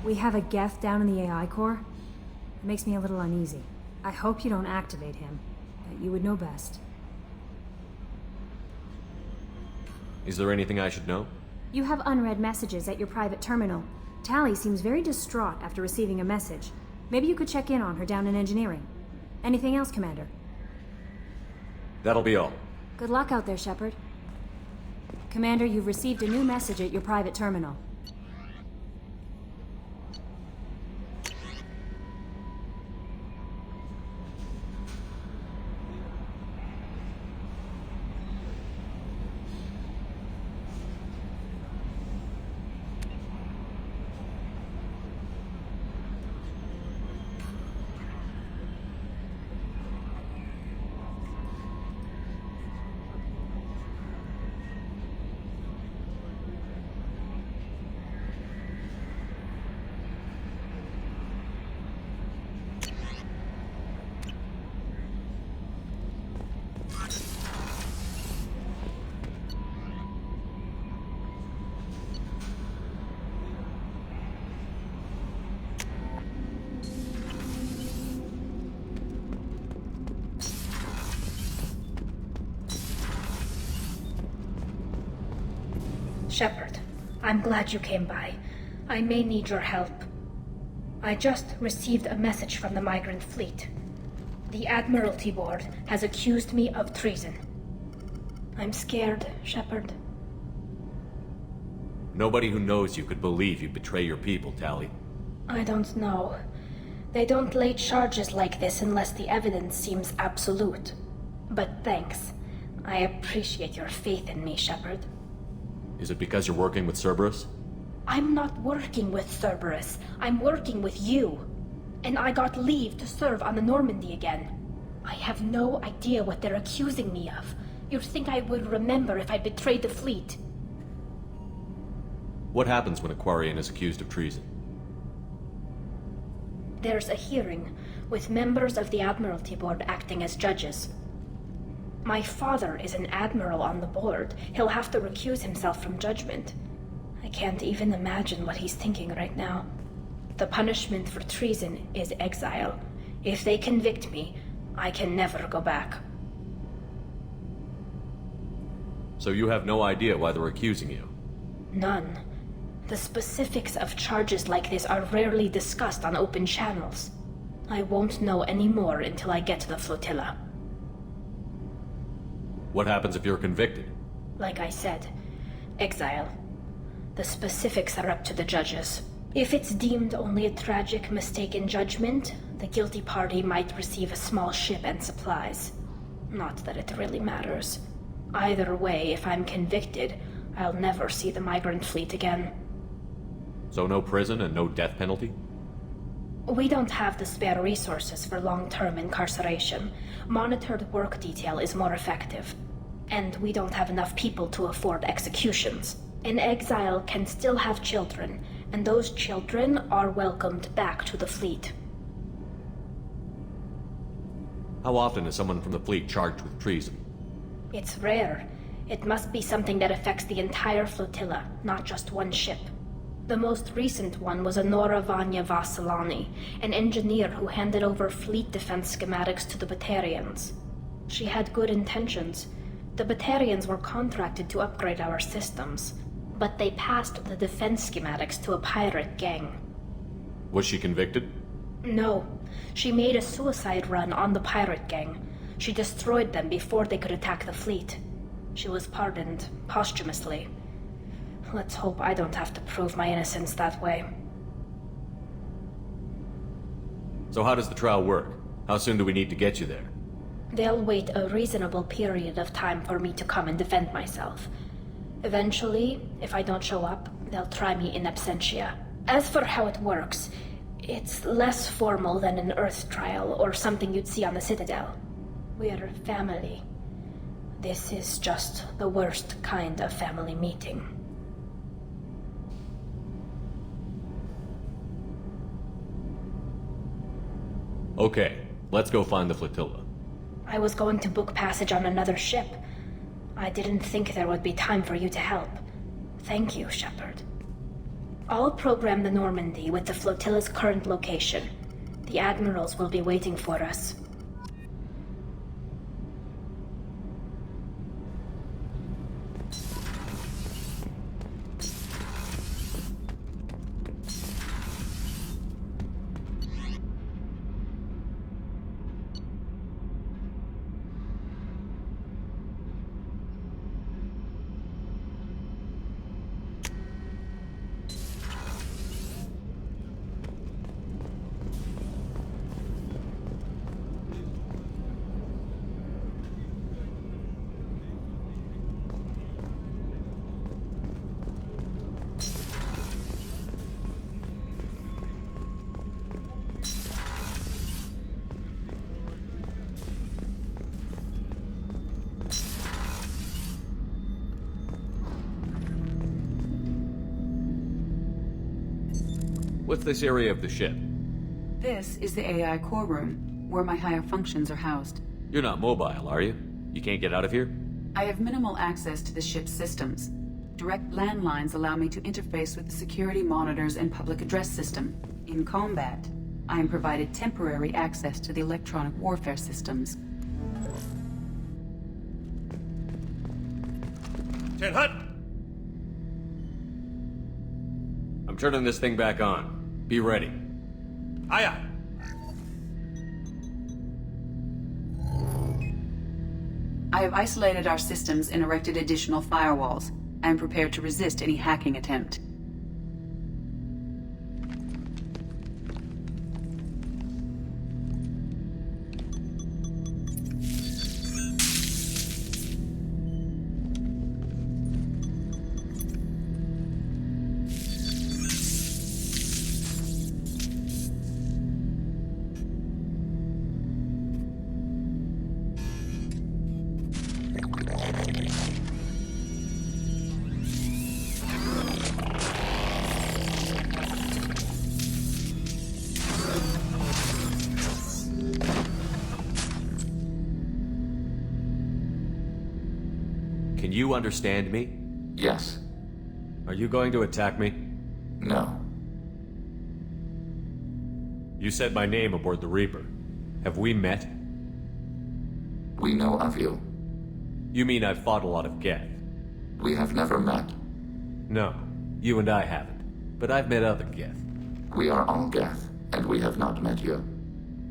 We have a Geth down in the AI core. It makes me a little uneasy. I hope you don't activate him, but you would know best. Is there anything I should know? You have unread messages at your private terminal. Tali seems very distraught after receiving a message. Maybe you could check in on her down in engineering. Anything else, Commander? That'll be all. Good luck out there, Shepard. Commander, you've received a new message at your private terminal. Shepard, I'm glad you came by. I may need your help. I just received a message from the migrant fleet. The Admiralty Board has accused me of treason. I'm scared, Shepard. Nobody who knows you could believe you betray your people, Tali. I don't know. They don't lay charges like this unless the evidence seems absolute. But thanks. I appreciate your faith in me, Shepard. Is it because you're working with Cerberus? I'm not working with Cerberus. I'm working with you. And I got leave to serve on the Normandy again. I have no idea what they're accusing me of. You'd think I would remember if I betrayed the fleet. What happens when a Quarian is accused of treason? There's a hearing, with members of the Admiralty Board acting as judges. My father is an admiral on the board. He'll have to recuse himself from judgment. I can't even imagine what he's thinking right now. The punishment for treason is exile. If they convict me, I can never go back. So you have no idea why they're accusing you? None. The specifics of charges like this are rarely discussed on open channels. I won't know any more until I get to the flotilla. What happens if you're convicted? Like I said, exile. The specifics are up to the judges. If it's deemed only a tragic mistake in judgment, the guilty party might receive a small ship and supplies. Not that it really matters. Either way, if I'm convicted, I'll never see the migrant fleet again. So no prison and no death penalty? We don't have the spare resources for long-term incarceration. Monitored work detail is more effective. And we don't have enough people to afford executions. An exile can still have children, and those children are welcomed back to the fleet. How often is someone from the fleet charged with treason? It's rare. It must be something that affects the entire flotilla, not just one ship. The most recent one was Honora Vanya Vassilani, an engineer who handed over fleet defense schematics to the Batarians. She had good intentions. The Batarians were contracted to upgrade our systems, but they passed the defense schematics to a pirate gang. Was she convicted? No. She made a suicide run on the pirate gang. She destroyed them before they could attack the fleet. She was pardoned, posthumously. Let's hope I don't have to prove my innocence that way. So how does the trial work? How soon do we need to get you there? They'll wait a reasonable period of time for me to come and defend myself. Eventually, if I don't show up, they'll try me in absentia. As for how it works, it's less formal than an Earth trial or something you'd see on the Citadel. We're family. This is just the worst kind of family meeting. Okay, let's go find the flotilla. I was going to book passage on another ship. I didn't think there would be time for you to help. Thank you, Shepard. I'll program the Normandy with the flotilla's current location. The admirals will be waiting for us. What's this area of the ship? This is the AI core room, where my higher functions are housed. You're not mobile, are you? You can't get out of here? I have minimal access to the ship's systems. Direct landlines allow me to interface with the security monitors and public address system. In combat, I am provided temporary access to the electronic warfare systems. Ten Hut! I'm turning this thing back on. Be ready. Aye aye. I have isolated our systems and erected additional firewalls. I am prepared to resist any hacking attempt. Can you understand me? Yes. Are you going to attack me? No. You said my name aboard the Reaper. Have we met? We know of you. You mean I've fought a lot of Geth? We have never met. No, you and I haven't. But I've met other Geth. We are all Geth, and we have not met you.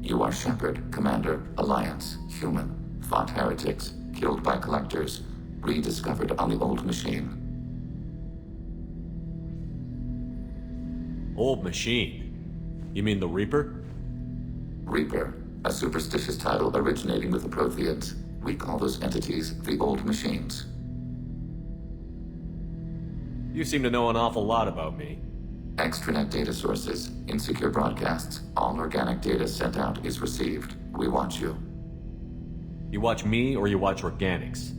You are Shepherd, Commander, Alliance, Human, fought heretics, killed by collectors, rediscovered on the old machine. Old machine? You mean the Reaper? Reaper, a superstitious title originating with the Protheans. We call those entities the old machines. You seem to know an awful lot about me. Extranet data sources, insecure broadcasts, all organic data sent out is received. We watch you. You watch me or you watch organics?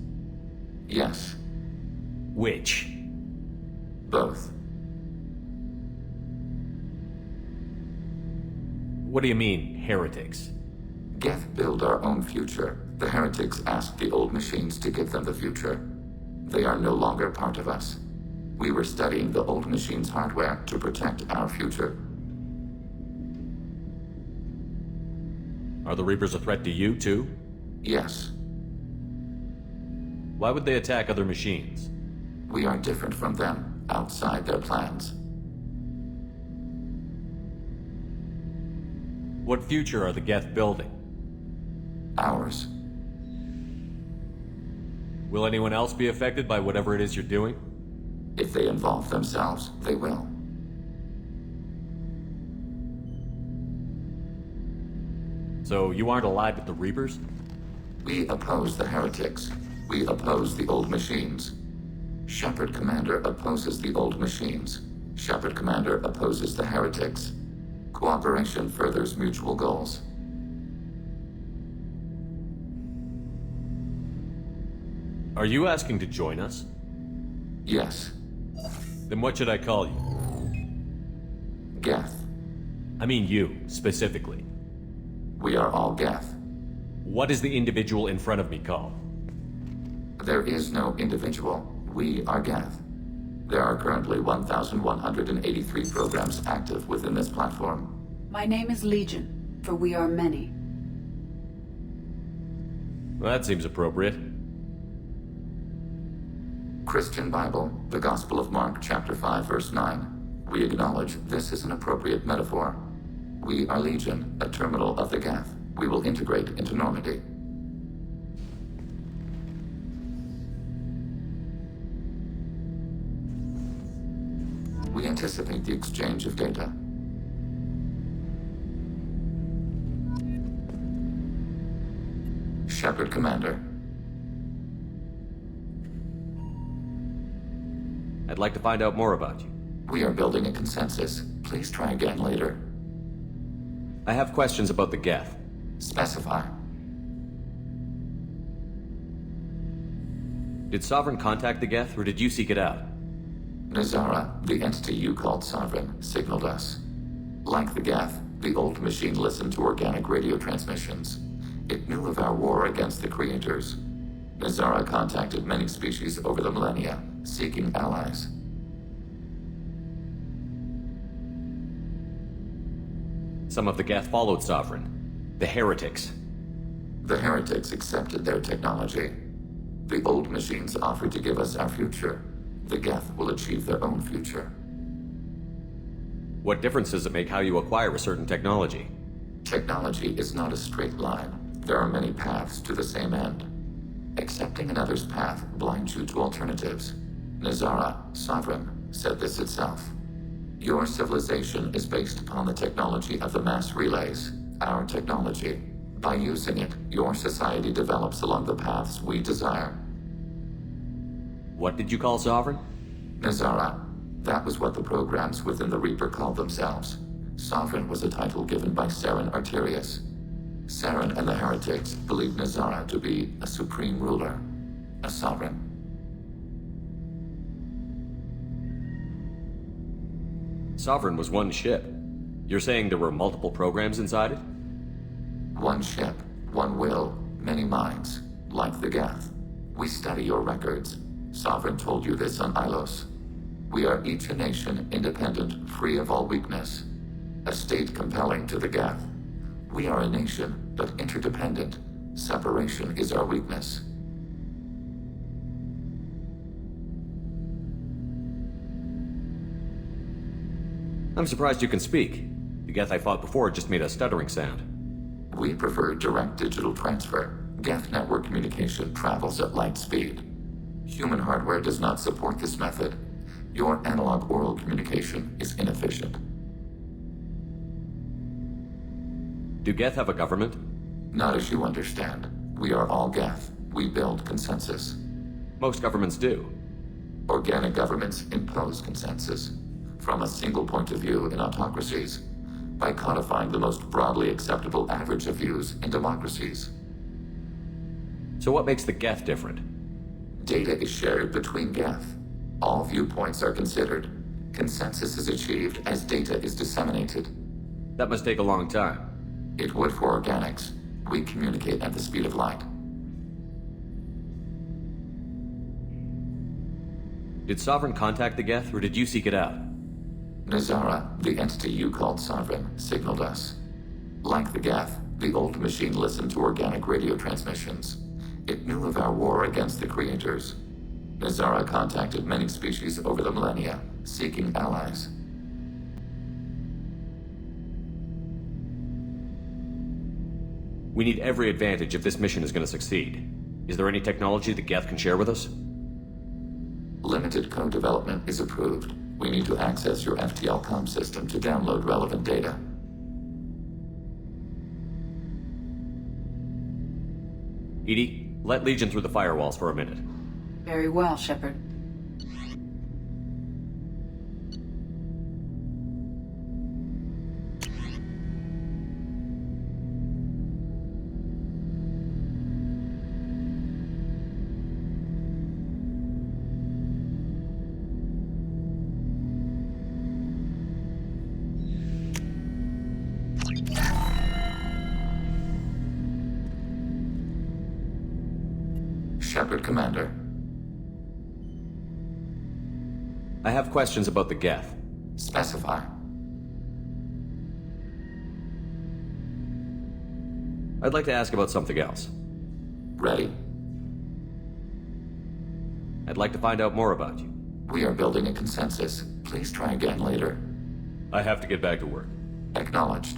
Yes. Which? Both. What do you mean, heretics? Geth build our own future. The heretics asked the old machines to give them the future. They are no longer part of us. We were studying the old machines' hardware to protect our future. Are the Reapers a threat to you, too? Yes. Why would they attack other machines? We are different from them, outside their plans. What future are the Geth building? Ours. Will anyone else be affected by whatever it is you're doing? If they involve themselves, they will. So you aren't allied with the Reapers? We oppose the heretics. We oppose the old machines. Shepherd Commander opposes the old machines. Shepherd Commander opposes the heretics. Cooperation furthers mutual goals. Are you asking to join us? Yes. Then what should I call you? Geth. I mean you, specifically. We are all Geth. What is the individual in front of me called? There is no individual. We are Geth. There are currently 1,183 programs active within this platform. My name is Legion, for we are many. Well, that seems appropriate. Christian Bible, the Gospel of Mark, chapter 5, verse 9. We acknowledge this is an appropriate metaphor. We are Legion, a terminal of the Geth. We will integrate into Normandy. We anticipate the exchange of data. Shepard Commander. I'd like to find out more about you. We are building a consensus. Please try again later. I have questions about the Geth. Specify. Did Sovereign contact the Geth, or did you seek it out? Nazara, the entity you called Sovereign, signaled us. Like the Geth, the old machine listened to organic radio transmissions. It knew of our war against the creators. Nazara contacted many species over the millennia, seeking allies. Some of the Geth followed Sovereign. The heretics. The heretics accepted their technology. The old machines offered to give us our future. The Geth will achieve their own future. What difference does it make how you acquire a certain technology? Technology is not a straight line. There are many paths to the same end. Accepting another's path blinds you to alternatives. Nazara, Sovereign, said this itself. Your civilization is based upon the technology of the mass relays, our technology. By using it, your society develops along the paths we desire. What did you call Sovereign? Nazara. That was what the programs within the Reaper called themselves. Sovereign was a title given by Saren Arterius. Saren and the heretics believed Nazara to be a supreme ruler, a sovereign. Sovereign was one ship. You're saying there were multiple programs inside it? One ship, one will, many minds, like the Geth. We study your records. Sovereign told you this on Ilos. We are each a nation, independent, free of all weakness. A state compelling to the Geth. We are a nation, but interdependent. Separation is our weakness. I'm surprised you can speak. The Geth I fought before just made a stuttering sound. We prefer direct digital transfer. Geth network communication travels at light speed. Human hardware does not support this method. Your analog oral communication is inefficient. Do Geth have a government? Not as you understand. We are all Geth. We build consensus. Most governments do. Organic governments impose consensus. From a single point of view in autocracies, by codifying the most broadly acceptable average of views in democracies. So what makes the Geth different? Data is shared between Geth. All viewpoints are considered. Consensus is achieved as data is disseminated. That must take a long time. It would for organics. We communicate at the speed of light. Did Sovereign contact the Geth, or did you seek it out? Nazara, the entity you called Sovereign, signaled us. Like the Geth, the old machine listened to organic radio transmissions. It knew of our war against the creators. Nazara contacted many species over the millennia, seeking allies. We need every advantage if this mission is going to succeed. Is there any technology the Geth can share with us? Limited code development is approved. We need to access your FTL com system to download relevant data. Edie, let Legion through the firewalls for a minute. Very well, Shepard. Shepard, Commander. I have questions about the Geth. Specify. I'd like to ask about something else. Ready? I'd like to find out more about you. We are building a consensus. Please try again later. I have to get back to work. Acknowledged.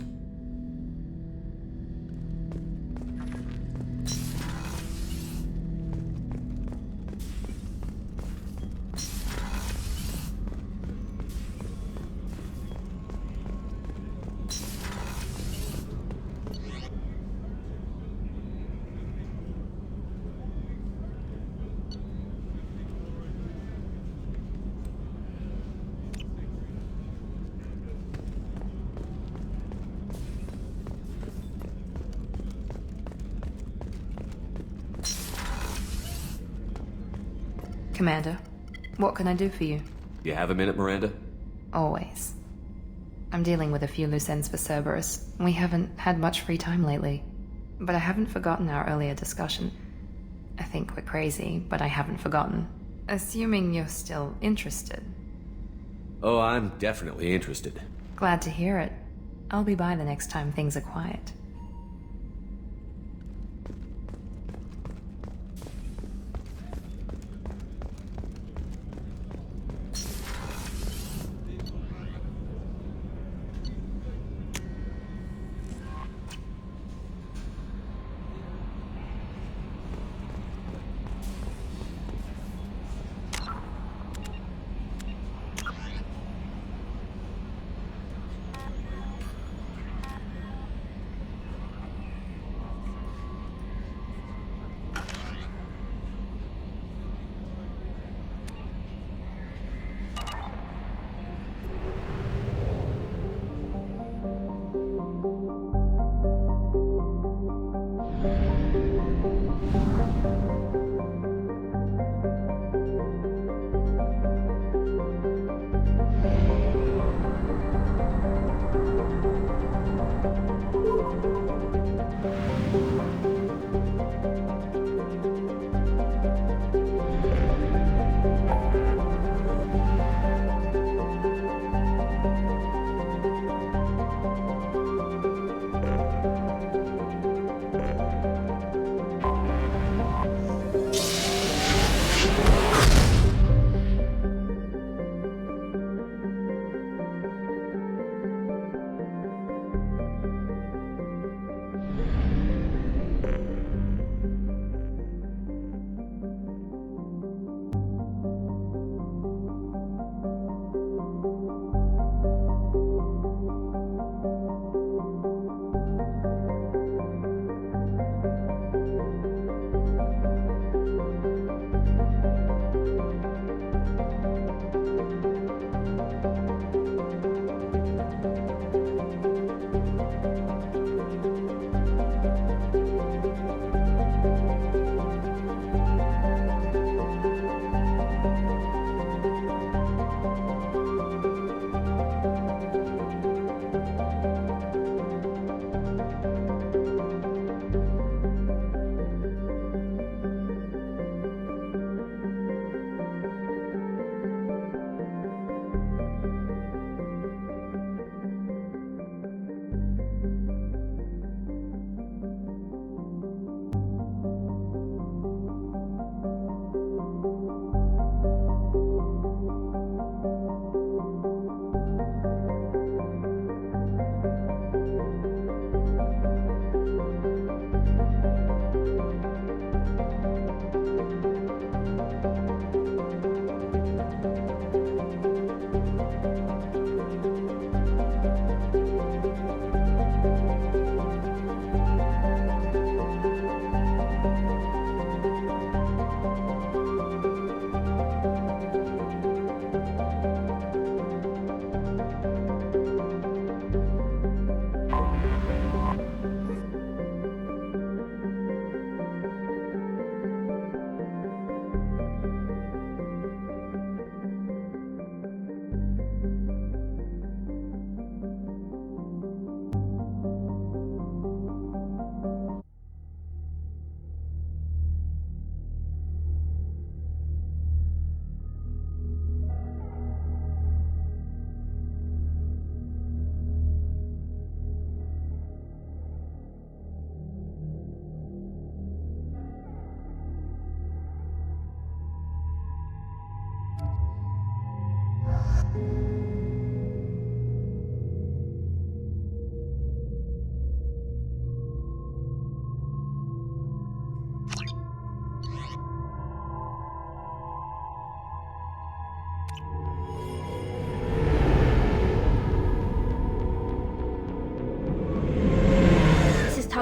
Commander, what can I do for you? You have a minute, Miranda? Always. I'm dealing with a few loose ends for Cerberus. We haven't had much free time lately. But I haven't forgotten our earlier discussion. I think we're crazy, but I haven't forgotten. Assuming you're still interested. Oh, I'm definitely interested. Glad to hear it. I'll be by the next time things are quiet.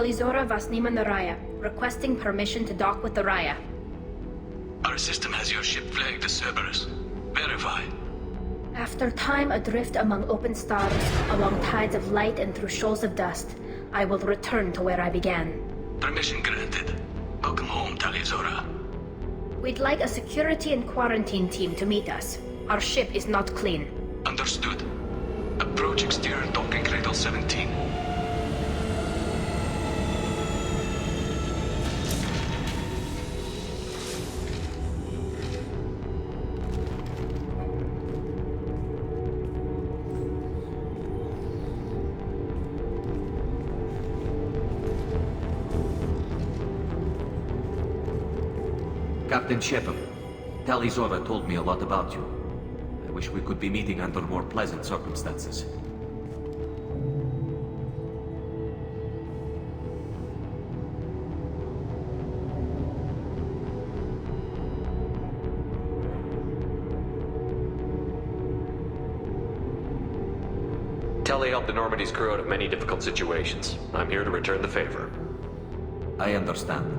Talizora Vasnima Naraya, requesting permission to dock with the Raya. Our system has your ship flagged as Cerberus. Verify. After time adrift among open stars, along tides of light and through shoals of dust, I will return to where I began. Permission granted. Welcome home, Talizora. We'd like a security and quarantine team to meet us. Our ship is not clean. Understood. Approach exterior docking cradle 17. Captain Shepard, Talizora told me a lot about you. I wish we could be meeting under more pleasant circumstances. Tali helped the Normandy's crew out of many difficult situations. I'm here to return the favor. I understand.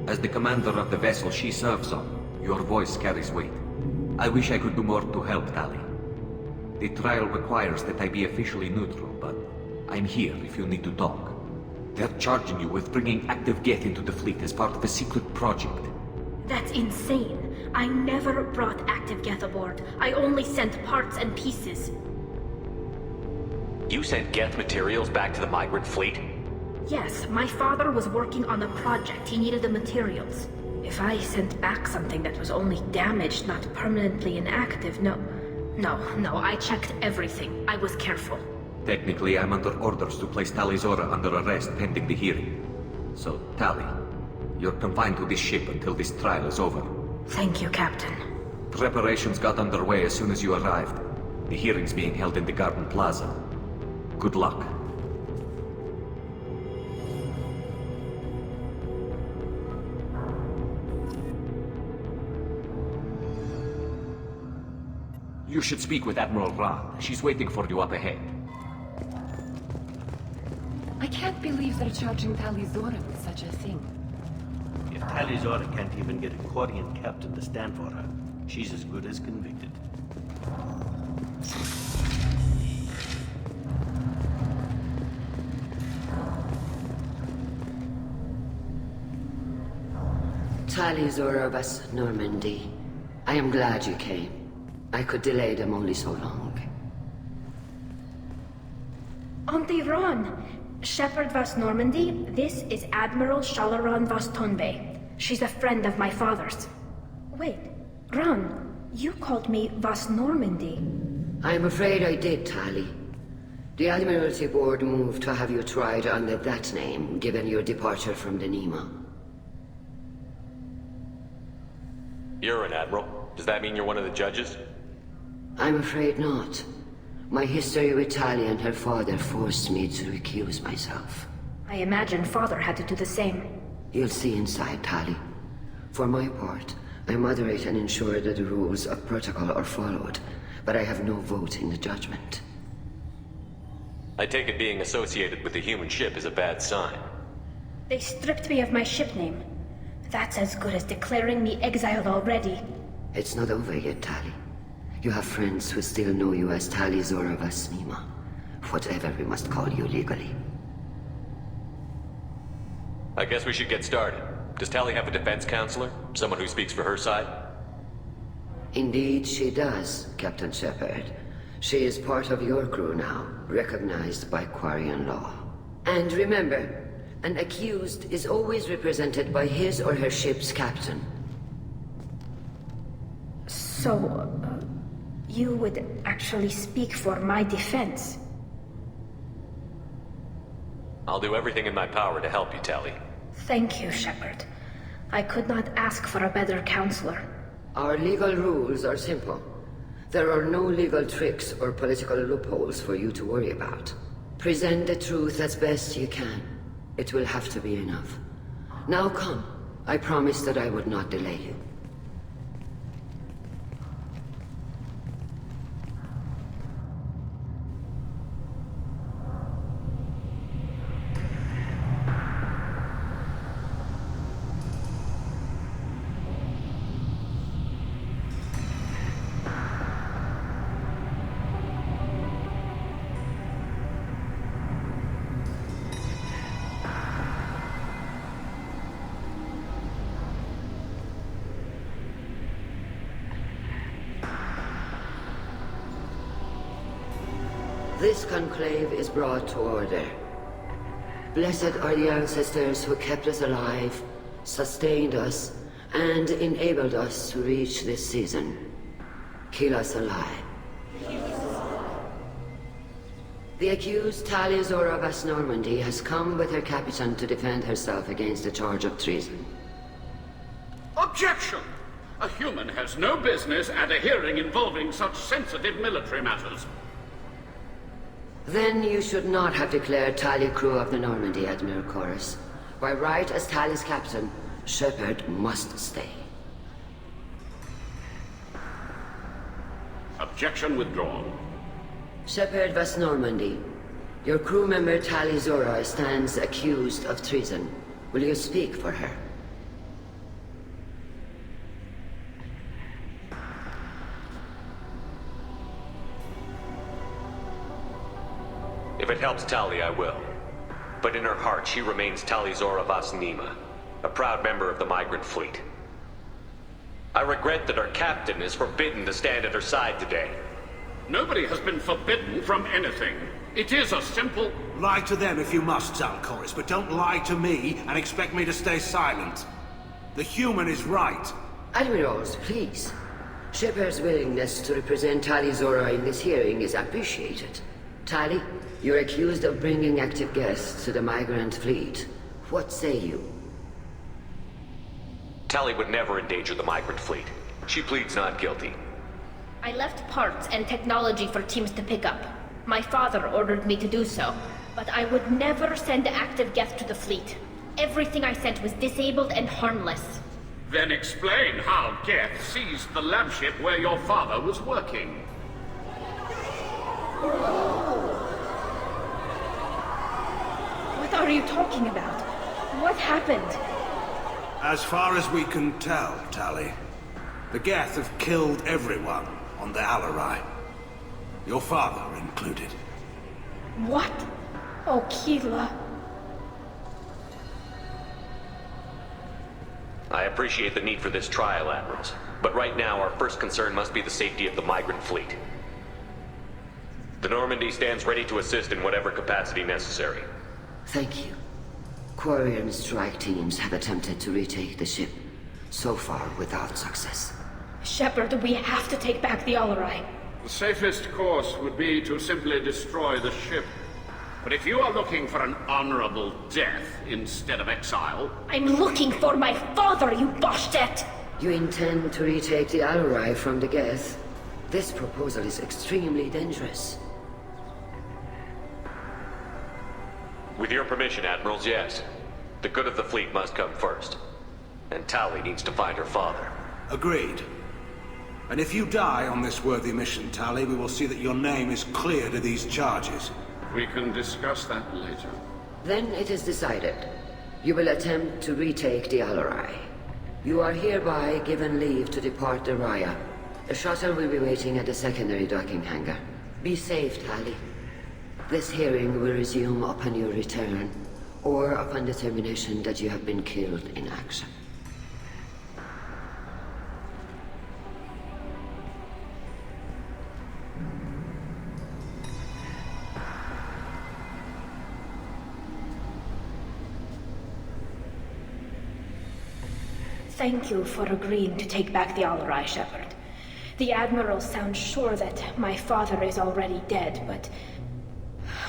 As the commander of the vessel she serves on, your voice carries weight. I wish I could do more to help Tali. The trial requires that I be officially neutral, but I'm here if you need to talk. They're charging you with bringing active Geth into the fleet as part of a secret project. That's insane. I never brought active Geth aboard. I only sent parts and pieces. You sent Geth materials back to the migrant fleet? Yes, my father was working on a project. He needed the materials. If I sent back something that was only damaged, not permanently inactive, no, I checked everything. I was careful. Technically, I'm under orders to place Talizora under arrest pending the hearing. So, Tali, you're confined to this ship until this trial is over. Thank you, Captain. Preparations got underway as soon as you arrived. The hearing's being held in the Garden Plaza. Good luck. You should speak with Admiral Ra. She's waiting for you up ahead. I can't believe they're charging Talizora with such a thing. If Talizora can't even get a Quarian captain to stand for her, she's as good as convicted. Talizora vas Normandy. I am glad you came. I could delay them only so long. Auntie Ron! Shepard Vas Normandy, this is Admiral Shalaran Vas Tonbe. She's a friend of my father's. Wait, Ron, you called me Vas Normandy. I'm afraid I did, Tali. The Admiralty Board moved to have you tried under that name, given your departure from the Nima. You're an admiral. Does that mean you're one of the judges? I'm afraid not. My history with Tali and her father forced me to recuse myself. I imagine father had to do the same. You'll see inside, Tali. For my part, I moderate and ensure that the rules of protocol are followed, but I have no vote in the judgment. I take it being associated with the human ship is a bad sign. They stripped me of my ship name. That's as good as declaring me exiled already. It's not over yet, Tali. You have friends who still know you as Talizora Vas Nima. Whatever we must call you legally. I guess we should get started. Does Tali have a defense counselor? Someone who speaks for her side? Indeed she does, Captain Shepard. She is part of your crew now, recognized by Quarian law. And remember, an accused is always represented by his or her ship's captain. So, you would actually speak for my defense? I'll do everything in my power to help you, Tali. Thank you, Shepard. I could not ask for a better counselor. Our legal rules are simple. There are no legal tricks or political loopholes for you to worry about. Present the truth as best you can. It will have to be enough. Now come. I promised that I would not delay you. This conclave is brought to order. Blessed are the ancestors who kept us alive, sustained us, and enabled us to reach this season. Keep us alive. The accused Tali of West Normandy has come with her captain to defend herself against a charge of treason. Objection! A human has no business at a hearing involving such sensitive military matters. Then you should not have declared Tali crew of the Normandy, Admiral Chorus. By right as Tali's captain, Shepard must stay. Objection withdrawn. Shepard West Normandy, your crew member Tali Zora stands accused of treason. Will you speak for her? If it helps Tali, I will. But in her heart, she remains Tali Zora Vasnima, a proud member of the migrant fleet. I regret that our captain is forbidden to stand at her side today. Nobody has been forbidden from anything. It is a simple... Lie to them if you must, Zalcoris, but don't lie to me and expect me to stay silent. The human is right. Admirals, please. Shepard's willingness to represent Tali Zora in this hearing is appreciated. Tali, you're accused of bringing active guests to the migrant fleet. What say you? Tali would never endanger the migrant fleet. She pleads not guilty. I left parts and technology for teams to pick up. My father ordered me to do so, but I would never send active guests to the fleet. Everything I sent was disabled and harmless. Then explain how Geth seized the lab ship where your father was working. What are you talking about? What happened? As far as we can tell, Tali, the Geth have killed everyone on the Alarai. Your father included. What? Oh, Keela. I appreciate the need for this trial, Admirals. But right now, our first concern must be the safety of the migrant fleet. The Normandy stands ready to assist in whatever capacity necessary. Thank you. Quarian strike teams have attempted to retake the ship, so far without success. Shepard, we have to take back the Alarai. The safest course would be to simply destroy the ship. But if you are looking for an honorable death instead of exile... I'm looking for my father, you bastet! You intend to retake the Alarai from the Geth? This proposal is extremely dangerous. With your permission, Admirals, yes. The good of the fleet must come first. And Tali needs to find her father. Agreed. And if you die on this worthy mission, Tali, we will see that your name is cleared of these charges. We can discuss that later. Then it is decided. You will attempt to retake the Alarai. You are hereby given leave to depart the Raya. The shuttle will be waiting at the secondary docking hangar. Be safe, Tali. This hearing will resume upon your return, or upon determination that you have been killed in action. Thank you for agreeing to take back the Alarai, Shepard. The Admiral sounds sure that my father is already dead, but...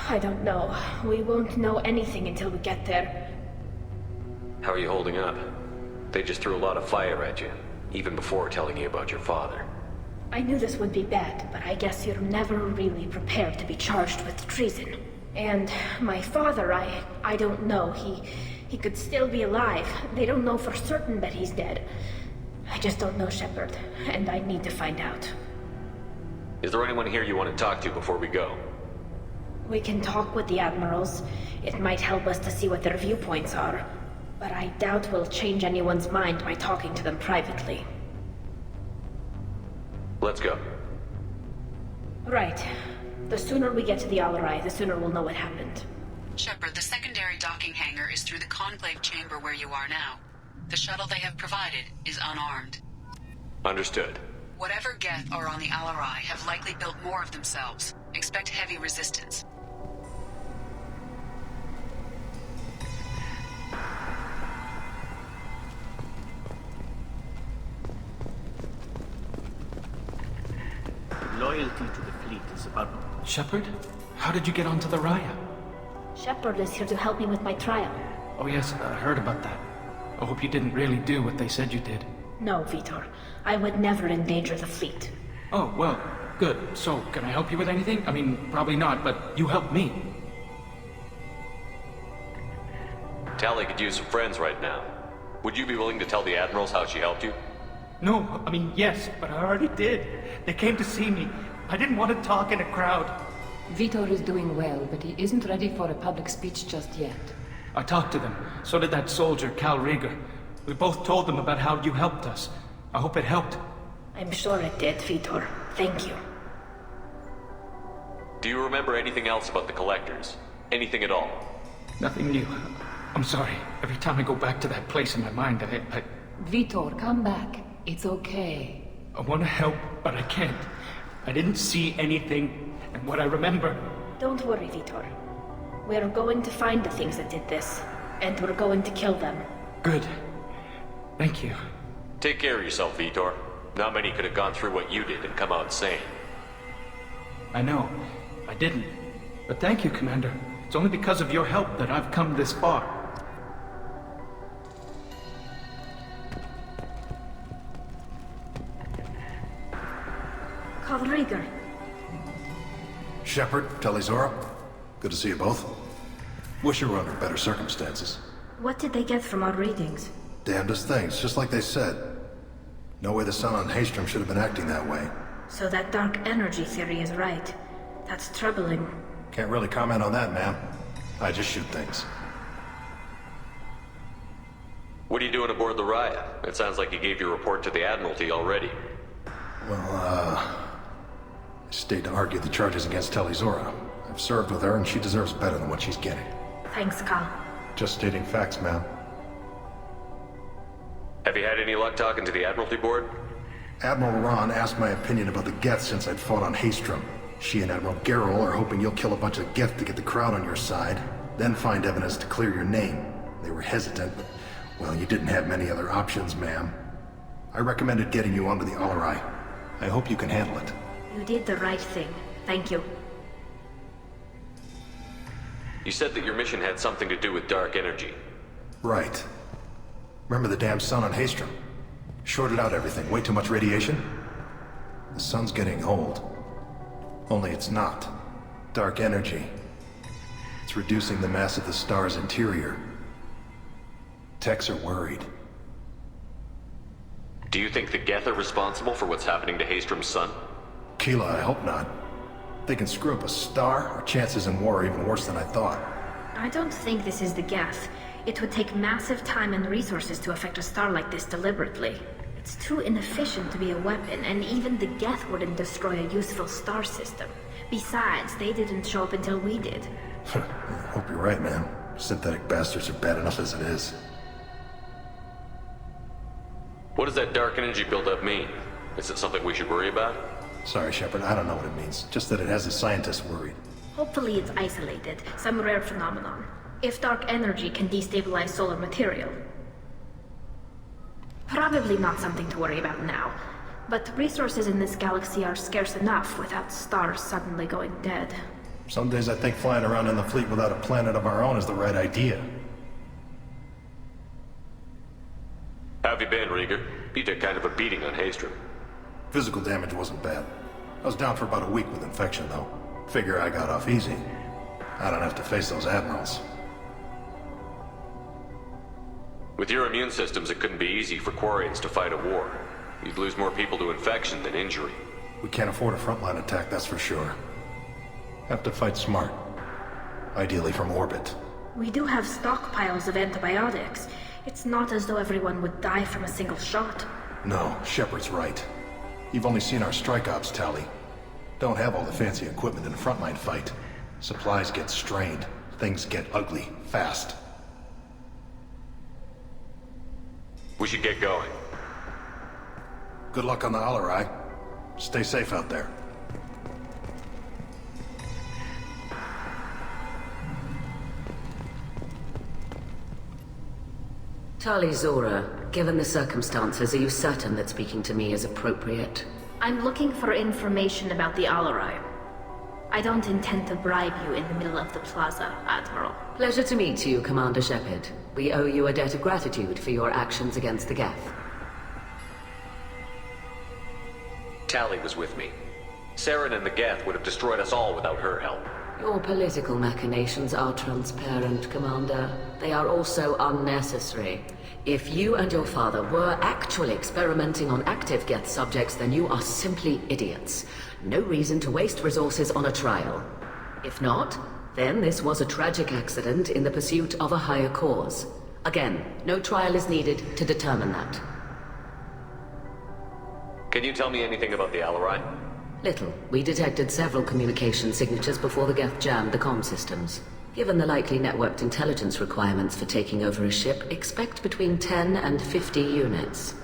I don't know. We won't know anything until we get there. How are you holding up? They just threw a lot of fire at you, even before telling you about your father. I knew this would be bad, but I guess you're never really prepared to be charged with treason. And my father, I don't know. He could still be alive. They don't know for certain that he's dead. I just don't know, Shepard, and I need to find out. Is there anyone here you want to talk to before we go? We can talk with the Admirals. It might help us to see what their viewpoints are. But I doubt we'll change anyone's mind by talking to them privately. Let's go. Right. The sooner we get to the Alarai, the sooner we'll know what happened. Shepard, the secondary docking hangar is through the conclave chamber where you are now. The shuttle they have provided is unarmed. Understood. Whatever Geth are on the Alarai have likely built more of themselves. Expect heavy resistance. Loyalty to the fleet is about... Shepard? How did you get onto the Raya? Shepard is here to help me with my trial. Oh yes, I heard about that. I hope you didn't really do what they said you did. No, Vitor. I would never endanger the fleet. Oh, well, good. So, can I help you with anything? I mean, probably not, but you helped me. Tali could use some friends right now. Would you be willing to tell the Admirals how she helped you? No, I mean, yes, but I already did. They came to see me. I didn't want to talk in a crowd. Vitor is doing well, but he isn't ready for a public speech just yet. I talked to them. So did that soldier, Cal Rieger. We both told them about how you helped us. I hope it helped. I'm sure it did, Vitor. Thank you. Do you remember anything else about the Collectors? Anything at all? Nothing new. I'm sorry. Every time I go back to that place in my mind, I... Vitor, come back. It's okay. I want to help, but I can't. I didn't see anything, and what I remember... Don't worry, Vitor. We're going to find the things that did this, and we're going to kill them. Good. Thank you. Take care of yourself, Vitor. Not many could have gone through what you did and come out sane. I know. I didn't. But thank you, Commander. It's only because of your help that I've come this far. Cal Rieger. Shepard, Talizora. Good to see you both. Wish you were under better circumstances. What did they get from our readings? Damnedest things, just like they said. No way the sun on Haystrom should have been acting that way. So that dark energy theory is right. That's troubling. Can't really comment on that, ma'am. I just shoot things. What are you doing aboard the Raya? It sounds like you gave your report to the Admiralty already. Well, I stayed to argue the charges against Talizora. I've served with her, and she deserves better than what she's getting. Thanks, Cal. Just stating facts, ma'am. Have you had any luck talking to the Admiralty Board? Admiral Ron asked my opinion about the Geth since I'd fought on Haystrom. She and Admiral Garrel are hoping you'll kill a bunch of Geth to get the crowd on your side, then find evidence to clear your name. They were hesitant, but, well, you didn't have many other options, ma'am. I recommended getting you onto the Alarai. I hope you can handle it. You did the right thing. Thank you. You said that your mission had something to do with dark energy. Right. Remember the damn sun on Haystrom? Shorted out everything. Way too much radiation? The sun's getting old. Only it's not. Dark energy. It's reducing the mass of the star's interior. Techs are worried. Do you think the Geth are responsible for what's happening to Haystrom's sun? Keela, I hope not. They can screw up a star, our chances in war are even worse than I thought. I don't think this is the Geth. It would take massive time and resources to affect a star like this deliberately. It's too inefficient to be a weapon, and even the Geth wouldn't destroy a useful star system. Besides, they didn't show up until we did. I hope you're right, man. Synthetic bastards are bad enough as it is. What does that dark energy buildup mean? Is it something we should worry about? Sorry, Shepard, I don't know what it means. Just that it has the scientists worried. Hopefully it's isolated, some rare phenomenon. If dark energy can destabilize solar material. Probably not something to worry about now. But resources in this galaxy are scarce enough without stars suddenly going dead. Some days I think flying around in the fleet without a planet of our own is the right idea. How have you been, Rieger? You took kind of a beating on Haystrom. Physical damage wasn't bad. I was down for about a week with infection, though. Figure I got off easy. I don't have to face those admirals. With your immune systems, it couldn't be easy for Quarians to fight a war. You'd lose more people to infection than injury. We can't afford a frontline attack, that's for sure. Have to fight smart. Ideally from orbit. We do have stockpiles of antibiotics. It's not as though everyone would die from a single shot. No, Shepard's right. You've only seen our strike ops, Tali. Don't have all the fancy equipment in a frontline fight. Supplies get strained. Things get ugly, fast. We should get going. Good luck on the Alarai. Stay safe out there. Tali Zora, given the circumstances, are you certain that speaking to me is appropriate? I'm looking for information about the Alarai. I don't intend to bribe you in the middle of the plaza, Admiral. Pleasure to meet you, Commander Shepard. We owe you a debt of gratitude for your actions against the Geth. Tali was with me. Saren and the Geth would have destroyed us all without her help. Your political machinations are transparent, Commander. They are also unnecessary. If you and your father were actually experimenting on active Geth subjects, then you are simply idiots. No reason to waste resources on a trial. If not, then this was a tragic accident in the pursuit of a higher cause. Again, no trial is needed to determine that. Can you tell me anything about the Alarai? Little. We detected several communication signatures before the Geth jammed the comm systems. Given the likely networked intelligence requirements for taking over a ship, expect between 10 and 50 units.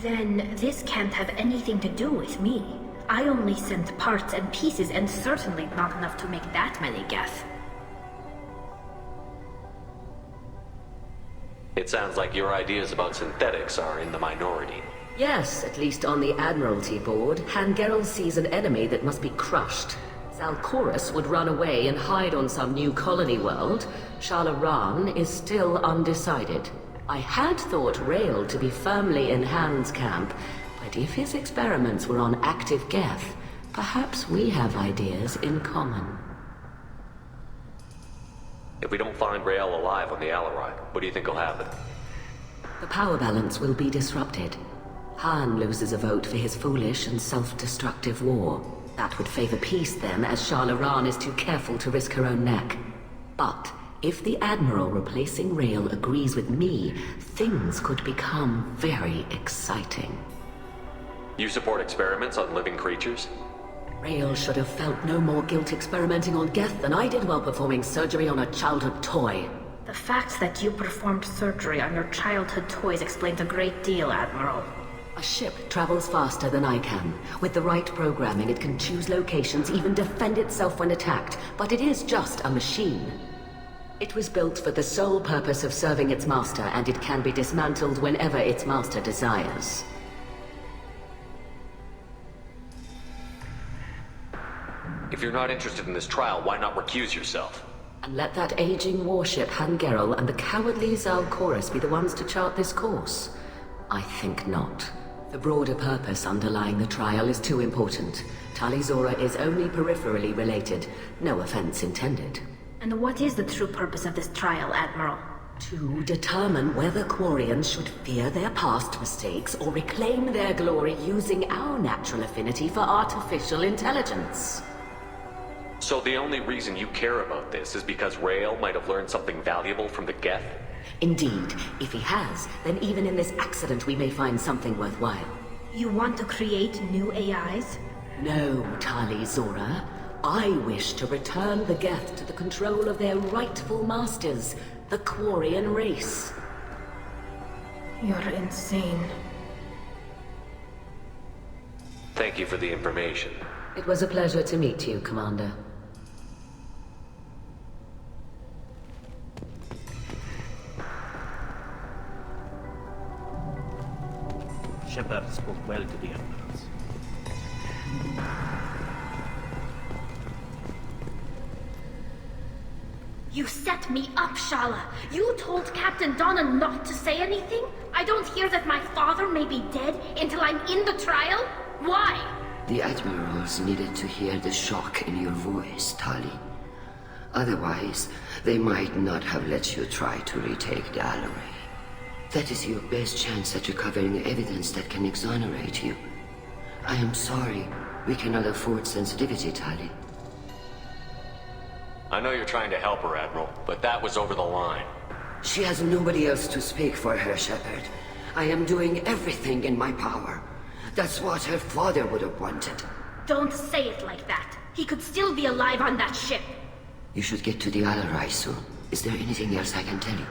Then this can't have anything to do with me. I only sent parts and pieces, and certainly not enough to make that many Geth. It sounds like your ideas about synthetics are in the minority. Yes, at least on the Admiralty board, Hangerel sees an enemy that must be crushed. Zalcorus would run away and hide on some new colony world. Shalaran is still undecided. I had thought Rael to be firmly in Han's camp, but if his experiments were on active Geth, perhaps we have ideas in common. If we don't find Rael alive on the Alarai, what do you think will happen? The power balance will be disrupted. Han loses a vote for his foolish and self-destructive war. That would favor peace then, as Shalaran is too careful to risk her own neck. But if the Admiral replacing Rael agrees with me, things could become very exciting. You support experiments on living creatures? Rael should have felt no more guilt experimenting on Geth than I did while performing surgery on a childhood toy. The fact that you performed surgery on your childhood toys explains a great deal, Admiral. A ship travels faster than I can. With the right programming, it can choose locations, even defend itself when attacked. But it is just a machine. It was built for the sole purpose of serving its master, and it can be dismantled whenever its master desires. If you're not interested in this trial, why not recuse yourself? And let that aging warship Hangerel and the cowardly Zalcorus be the ones to chart this course? I think not. The broader purpose underlying the trial is too important. Tali Zora is only peripherally related. No offense intended. And what is the true purpose of this trial, Admiral? To determine whether Quarians should fear their past mistakes or reclaim their glory using our natural affinity for artificial intelligence. So the only reason you care about this is because Rael might have learned something valuable from the Geth? Indeed. If he has, then even in this accident we may find something worthwhile. You want to create new AIs? No, Tali Zora. I wish to return the Geth to the control of their rightful masters, the Quarian race. You're insane. Thank you for the information. It was a pleasure to meet you, Commander. Shepard spoke well to the Emperors. You set me up, Shala. You told Captain Donna not to say anything? I don't hear that my father may be dead until I'm in the trial? Why? The Admirals needed to hear the shock in your voice, Tali. Otherwise, they might not have let you try to retake the Alarai. That is your best chance at recovering evidence that can exonerate you. I am sorry. We cannot afford sensitivity, Tali. I know you're trying to help her, Admiral, but that was over the line. She has nobody else to speak for her, Shepard. I am doing everything in my power. That's what her father would have wanted. Don't say it like that. He could still be alive on that ship. You should get to the Alarai soon. Is there anything else I can tell you?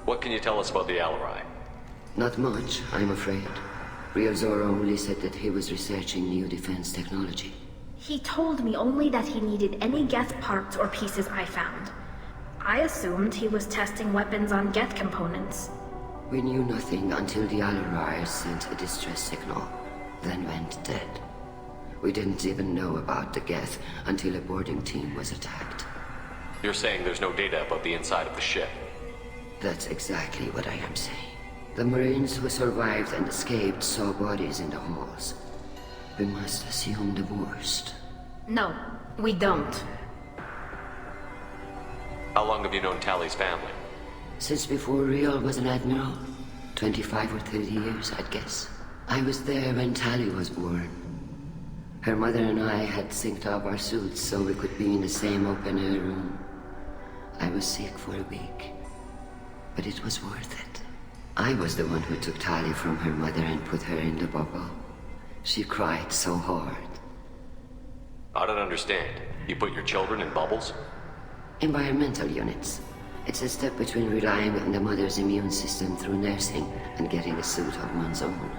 What can you tell us about the Alarai? Not much, I'm afraid. Real Zora only said that he was researching new defense technology. He told me only that he needed any Geth parts or pieces I found. I assumed he was testing weapons on Geth components. We knew nothing until the Alarai sent a distress signal, then went dead. We didn't even know about the Geth until a boarding team was attacked. You're saying there's no data about the inside of the ship? That's exactly what I am saying. The Marines who survived and escaped saw bodies in the halls. We must assume the worst. No, we don't. How long have you known Tali's family? Since before Real was an admiral. 25 or 30 years, I'd guess. I was there when Tali was born. Her mother and I had synced up our suits so we could be in the same open-air room. I was sick for a week, but it was worth it. I was the one who took Tali from her mother and put her in the bubble. She cried so hard. I don't understand. You put your children in bubbles? Environmental units. It's a step between relying on the mother's immune system through nursing and getting a suit of one's own.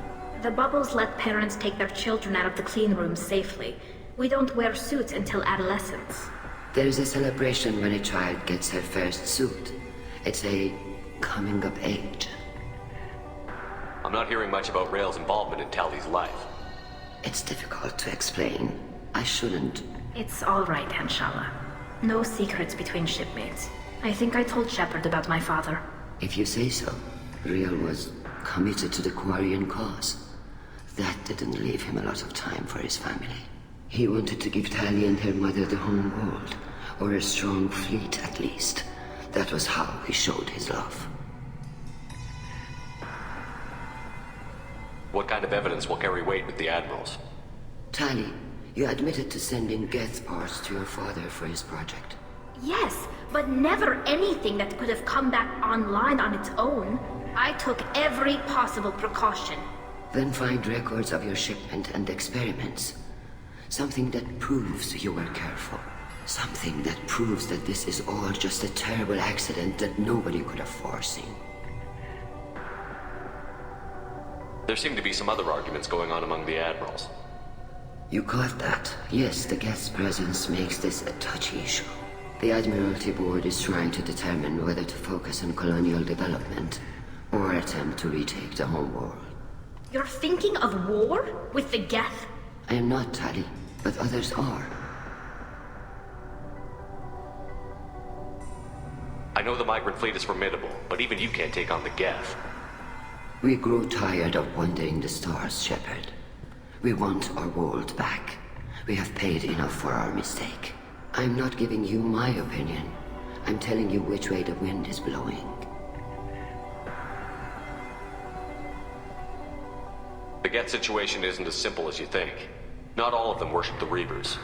The bubbles let parents take their children out of the clean rooms safely. We don't wear suits until adolescence. There's a celebration when a child gets her first suit. It's a coming of age. I'm not hearing much about Rail's involvement in Tali's life. It's difficult to explain. I shouldn't. It's all right, Anshala. No secrets between shipmates. I think I told Shepard about my father. If you say so. Real was committed to the Quarian cause. That didn't leave him a lot of time for his family. He wanted to give Tali and her mother the home world, or a strong fleet at least. That was how he showed his love. What kind of evidence will carry weight with the admirals? Tali, you admitted to sending Geth parts to your father for his project. Yes, but never anything that could have come back online on its own. I took every possible precaution. Then find records of your shipment and experiments. Something that proves you were careful. Something that proves that this is all just a terrible accident that nobody could have foreseen. There seem to be some other arguments going on among the admirals. You caught that? Yes, the Geth's presence makes this a touchy issue. The Admiralty Board is trying to determine whether to focus on colonial development or attempt to retake the home world. You're thinking of war? With the Geth? I am not, Tali, but others are. I know the migrant fleet is formidable, but even you can't take on the Geth. We grow tired of wandering the stars, Shepard. We want our world back. We have paid enough for our mistake. I'm not giving you my opinion. I'm telling you which way the wind is blowing. The Geth situation isn't as simple as you think. Not all of them worship the Reavers.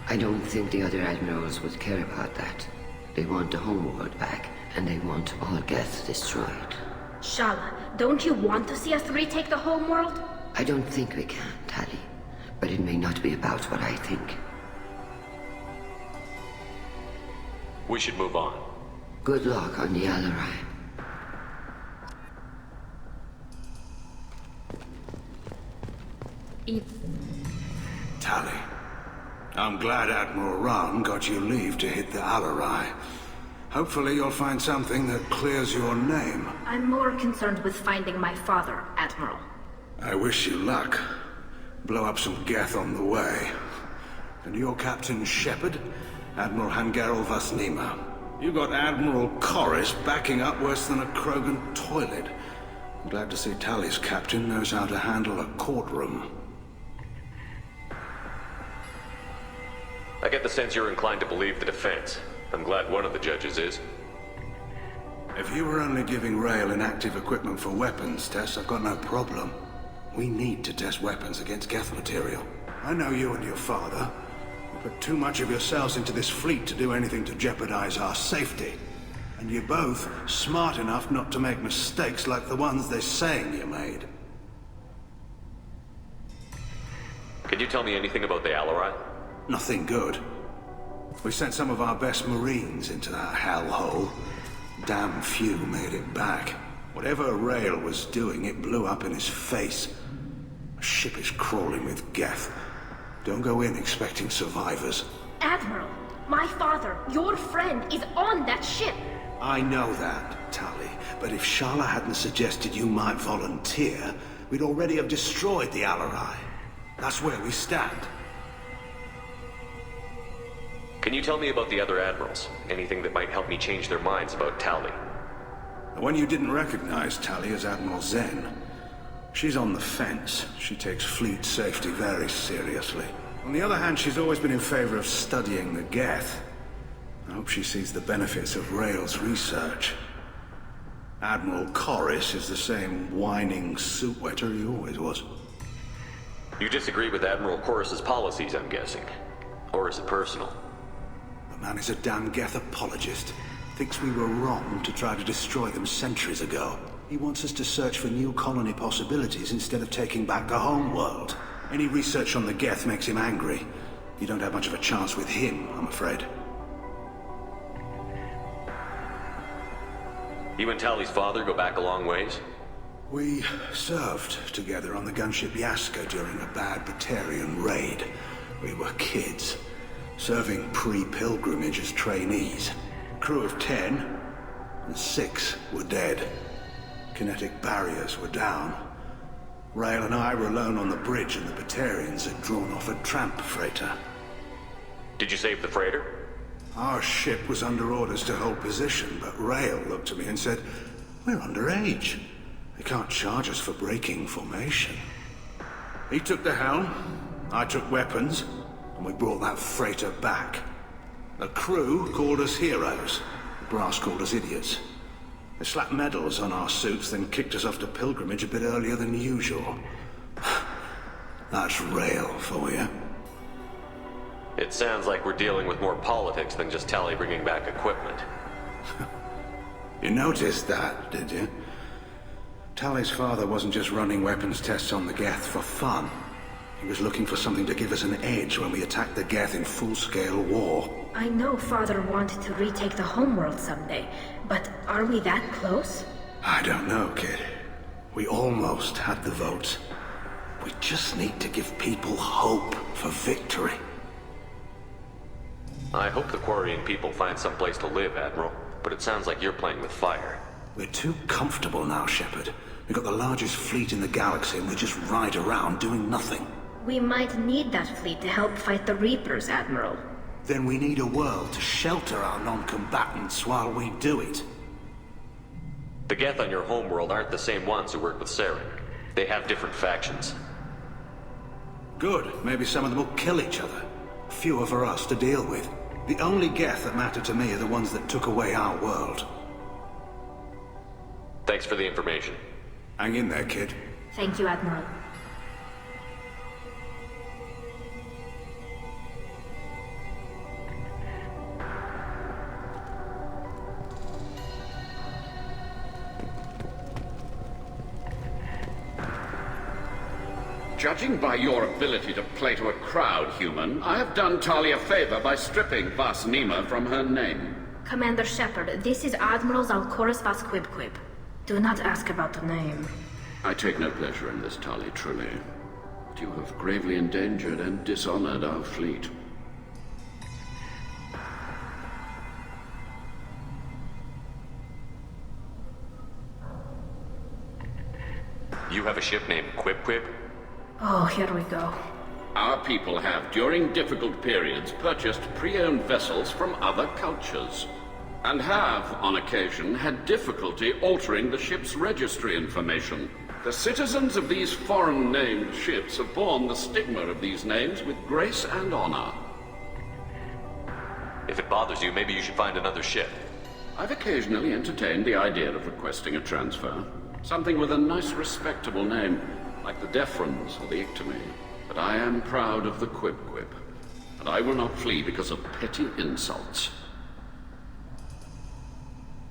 I don't think the other admirals would care about that. They want the homeworld back, and they want all Geth destroyed. Shala, don't you want to see us retake the homeworld? I don't think we can, Tali. But it may not be about what I think. We should move on. Good luck on the Alarai. Tali, I'm glad Admiral Rahn got you leave to hit the Alarai. Hopefully you'll find something that clears your name. I'm more concerned with finding my father, Admiral. I wish you luck. Blow up some Geth on the way. And your Captain Shepard? Admiral Hangarel Vasnima. You got Admiral Corris backing up worse than a Krogan toilet. I'm glad to see Tali's captain knows how to handle a courtroom. I get the sense you're inclined to believe the defense. I'm glad one of the judges is. If you were only giving Rail inactive equipment for weapons tests, I've got no problem. We need to test weapons against Geth material. I know you and your father. You put too much of yourselves into this fleet to do anything to jeopardize our safety. And you're both smart enough not to make mistakes like the ones they're saying you made. Can you tell me anything about the Alarai? Nothing good. We sent some of our best Marines into that hellhole. Damn few made it back. Whatever Rail was doing, it blew up in his face. A ship is crawling with Geth. Don't go in expecting survivors. Admiral, my father, your friend, is on that ship. I know that, Tali, but if Shala hadn't suggested you might volunteer, we'd already have destroyed the Alarai. That's where we stand. Can you tell me about the other admirals? Anything that might help me change their minds about Tali? The one you didn't recognize, Tali, is Admiral Zen. She's on the fence. She takes fleet safety very seriously. On the other hand, she's always been in favor of studying the Geth. I hope she sees the benefits of Rail's research. Admiral Corris is the same whining soup wetter he always was. You disagree with Admiral Corris's policies, I'm guessing. Or is it personal? The man is a damn Geth apologist. Thinks we were wrong to try to destroy them centuries ago. He wants us to search for new colony possibilities instead of taking back the home world. Any research on the Geth makes him angry. You don't have much of a chance with him, I'm afraid. You and Tali's father go back a long ways? We served together on the gunship Yaska during a bad Batarian raid. We were kids, serving pre-pilgrimage as trainees. Crew of 10, and 6 were dead. Kinetic barriers were down. Rail and I were alone on the bridge, and the Batarians had drawn off a tramp freighter. Did you save the freighter? Our ship was under orders to hold position, but Rail looked at me and said, "We're underage. They can't charge us for breaking formation." He took the helm, I took weapons, and we brought that freighter back. The crew called us heroes. The brass called us idiots. They slapped medals on our suits, then kicked us off to pilgrimage a bit earlier than usual. That's Rail for you. It sounds like we're dealing with more politics than just Tali bringing back equipment. You noticed that, did you? Tali's father wasn't just running weapons tests on the Geth for fun. He was looking for something to give us an edge when we attacked the Geth in full-scale war. I know Father wanted to retake the homeworld someday, but are we that close? I don't know, kid. We almost had the votes. We just need to give people hope for victory. I hope the Quarian people find some place to live, Admiral, but it sounds like you're playing with fire. We're too comfortable now, Shepard. We've got the largest fleet in the galaxy and we just ride around doing nothing. We might need that fleet to help fight the Reapers, Admiral. Then we need a world to shelter our non-combatants while we do it. The Geth on your homeworld aren't the same ones who work with Saren. They have different factions. Good. Maybe some of them will kill each other. Fewer for us to deal with. The only Geth that matter to me are the ones that took away our world. Thanks for the information. Hang in there, kid. Thank you, Admiral. Judging by your ability to play to a crowd, human, I have done Tali a favor by stripping Vas Nima from her name. Commander Shepard, this is Admiral Zalcoris Vas Quibquib. Do not ask about the name. I take no pleasure in this, Tali, truly. But you have gravely endangered and dishonored our fleet. You have a ship named Quib? Oh, here we go. Our people have, during difficult periods, purchased pre-owned vessels from other cultures, and have, on occasion, had difficulty altering the ship's registry information. The citizens of these foreign-named ships have borne the stigma of these names with grace and honor. If it bothers you, maybe you should find another ship. I've occasionally entertained the idea of requesting a transfer. Something with a nice, respectable name, like the Defrons or the Ictomy. But I am proud of the Quib, and I will not flee because of petty insults.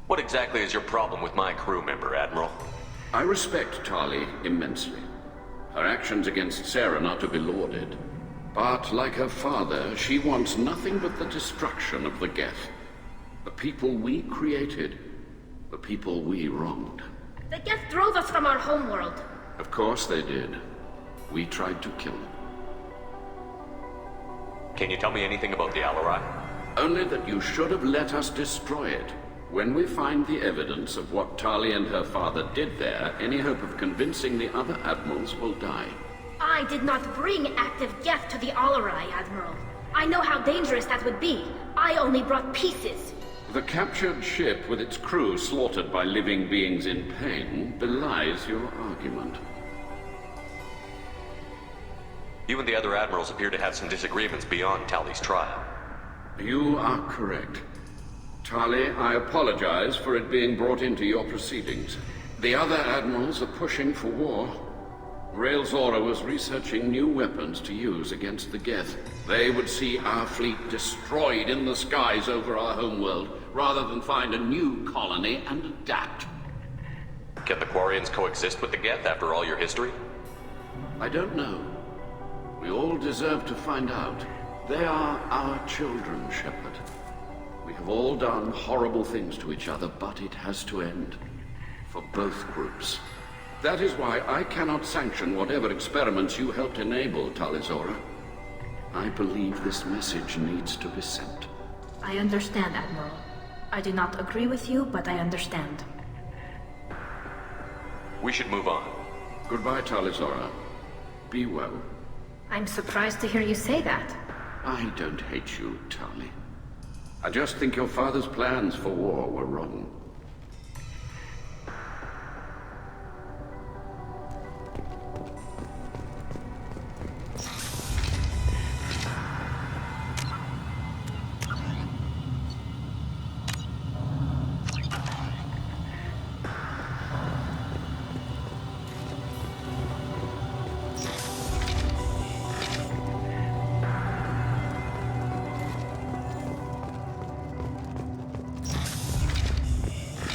What exactly is your problem with my crew member, Admiral? I respect Tali immensely. Her actions against Saren are to be lauded. But, like her father, she wants nothing but the destruction of the Geth. The people we created, the people we wronged. The Geth drove us from our homeworld. Of course they did. We tried to kill them. Can you tell me anything about the Alarai? Only that you should have let us destroy it. When we find the evidence of what Tali and her father did there, any hope of convincing the other admirals will die. I did not bring active Geth to the Alarai, Admiral. I know how dangerous that would be. I only brought pieces. The captured ship with its crew slaughtered by living beings in pain belies your argument. You and the other admirals appear to have some disagreements beyond Tali's trial. You are correct. Tali, I apologize for it being brought into your proceedings. The other admirals are pushing for war. Rael Zora was researching new weapons to use against the Geth. They would see our fleet destroyed in the skies over our homeworld, rather than find a new colony and adapt. Can the Quarians coexist with the Geth after all your history? I don't know. We all deserve to find out. They are our children, Shepard. We have all done horrible things to each other, but it has to end. For both groups. That is why I cannot sanction whatever experiments you helped enable, Tali Zora. I believe this message needs to be sent. I understand, Admiral. I do not agree with you, but I understand. We should move on. Goodbye, Tali Zora. Be well. I'm surprised to hear you say that. I don't hate you, Tali. I just think your father's plans for war were wrong.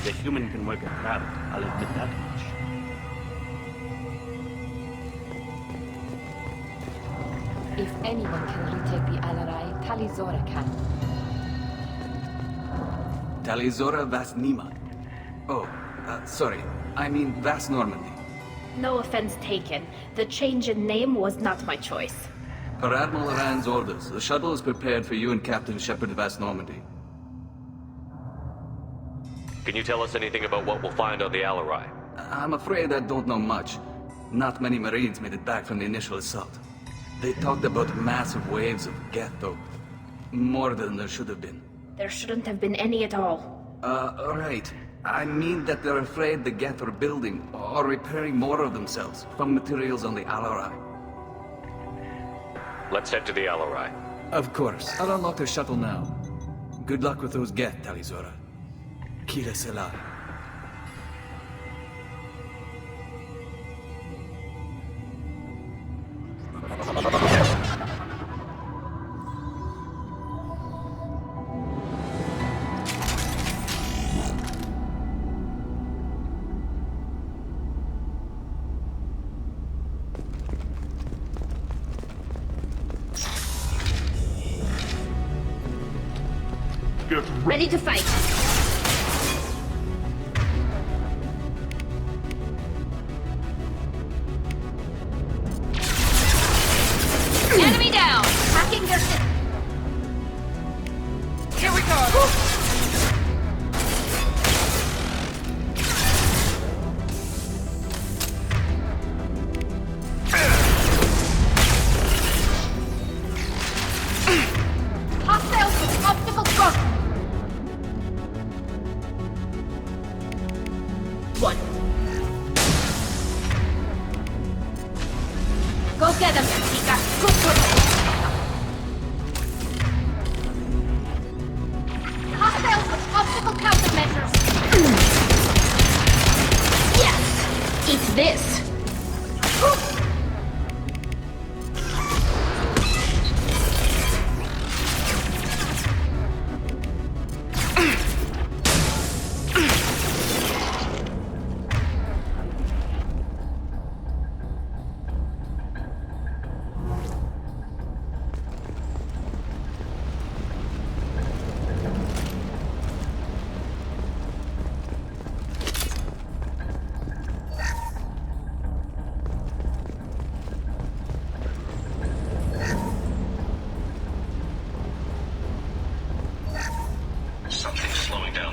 The human can work a crowd, I'll admit that much. If anyone can retake the Alarai, Tali Zora can. Tali Zora Vas Nima. Oh, sorry. I mean Vas Normandy. No offense taken. The change in name was not my choice. Per Admiral Rand's orders, the shuttle is prepared for you and Captain Shepard Vas Normandy. Can you tell us anything about what we'll find on the Alarai? I'm afraid I don't know much. Not many Marines made it back from the initial assault. They talked about massive waves of Geth, though. More than there should have been. There shouldn't have been any at all. Right. I mean that they're afraid the Geth are building or repairing more of themselves from materials on the Alarai. Let's head to the Alarai. Of course. I'll unlock the shuttle now. Good luck with those Geth, Tali Zora. Kira Selah. Ready to fight. Enemy down! Hacking their system. Here we go! Hostiles with optical thrust!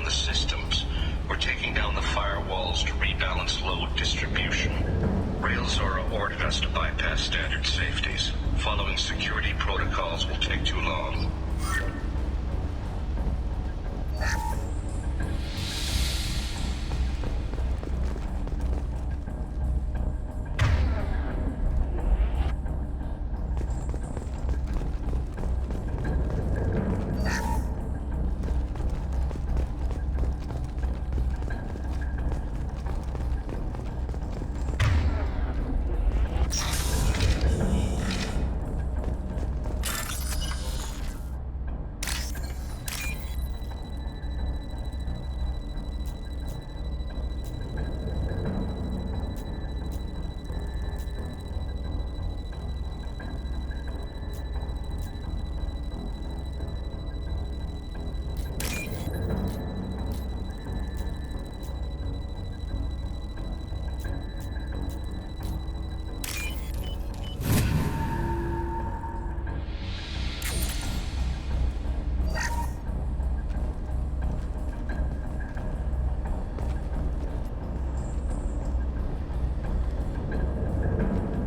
the systems. We're taking down the firewalls to rebalance load distribution. Railzora ordered us to bypass standard safeties. Following security protocols will take too long.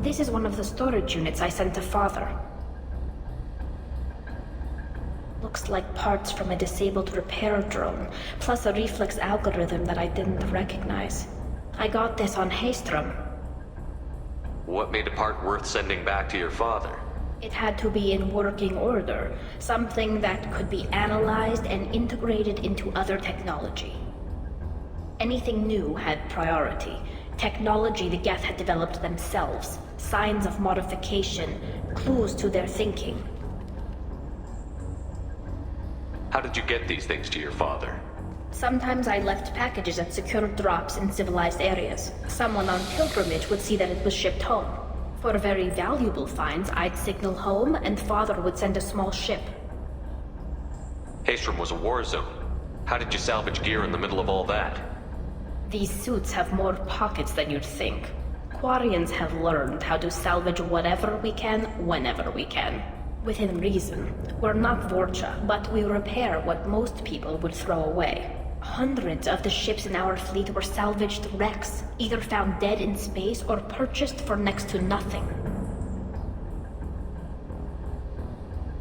This is one of the storage units I sent to Father. Looks like parts from a disabled repair drone, plus a reflex algorithm that I didn't recognize. I got this on Haystrom. What made a part worth sending back to your father? It had to be in working order, something that could be analyzed and integrated into other technology. Anything new had priority. Technology the Geth had developed themselves, signs of modification, clues to their thinking. How did you get these things to your father? Sometimes I left packages at secure drops in civilized areas. Someone on pilgrimage would see that it was shipped home. For very valuable finds, I'd signal home and Father would send a small ship. Haystrom was a war zone. How did you salvage gear in the middle of all that? These suits have more pockets than you'd think. Quarians have learned how to salvage whatever we can, whenever we can. Within reason. We're not Vorcha, but we repair what most people would throw away. Hundreds of the ships in our fleet were salvaged wrecks, either found dead in space or purchased for next to nothing.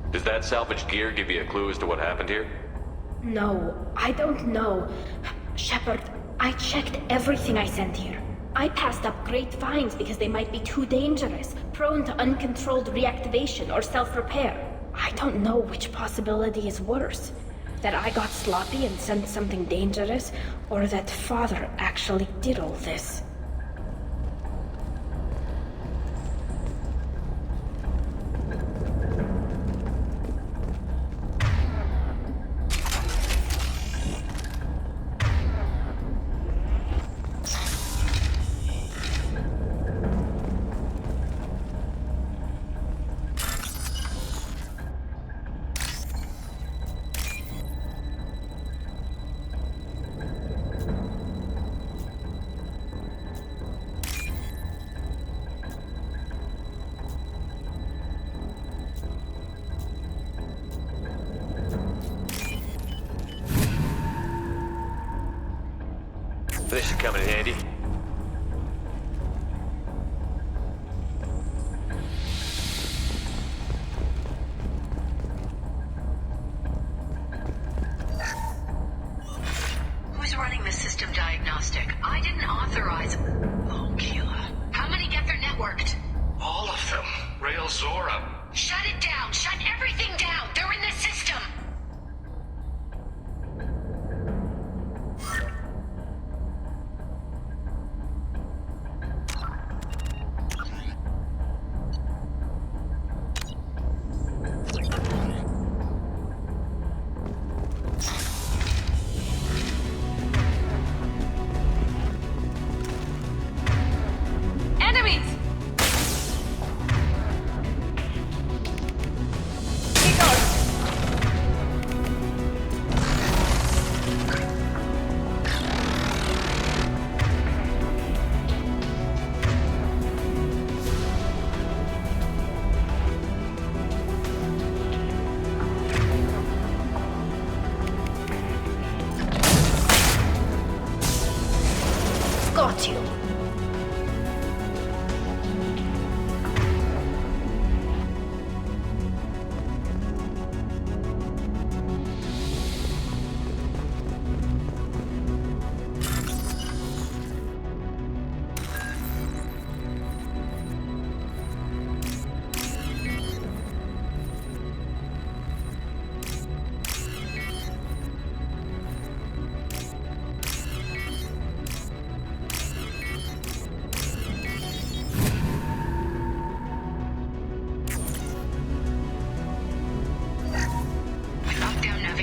Does that salvaged gear give you a clue as to what happened here? No, I don't know. Shepard, I checked everything I sent here. I passed up great finds because they might be too dangerous, prone to uncontrolled reactivation or self-repair. I don't know which possibility is worse. That I got sloppy and sent something dangerous, or that Father actually did all this. This should come in handy. Who's running the system diagnostic? I didn't authorize... Oh, Keela. How many get their networked? All of them. Railzora. Shut it down! Shut everything down! They're in the system!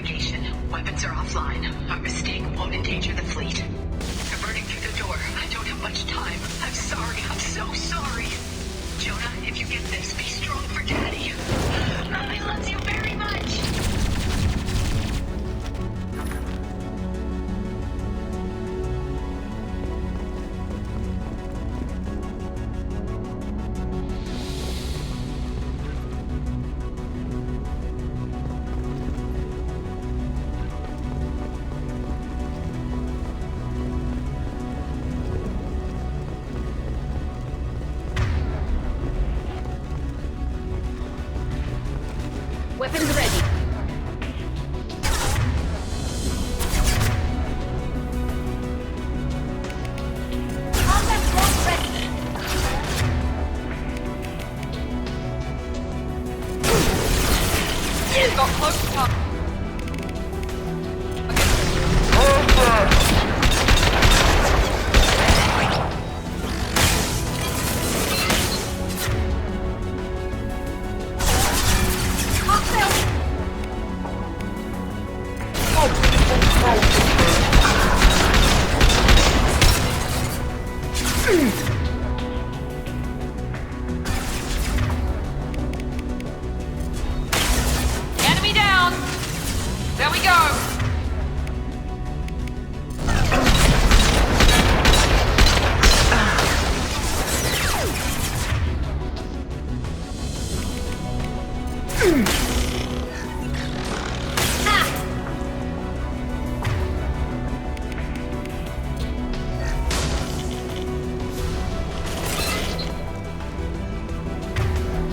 communication. Weapons are offline. Our mistake won't endanger the fleet. They're burning through the door. I don't have much time. I'm sorry. I'm so sorry. Jonah, if you get this, be strong for Daddy. Mommy loves you very much. Weapons ready. Combat drone ready. Got close to top. Enemy down. There we go.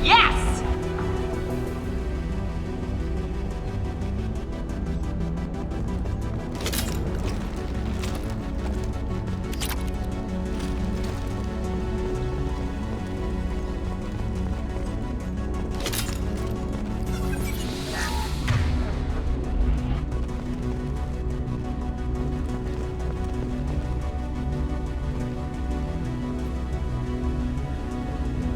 Yes!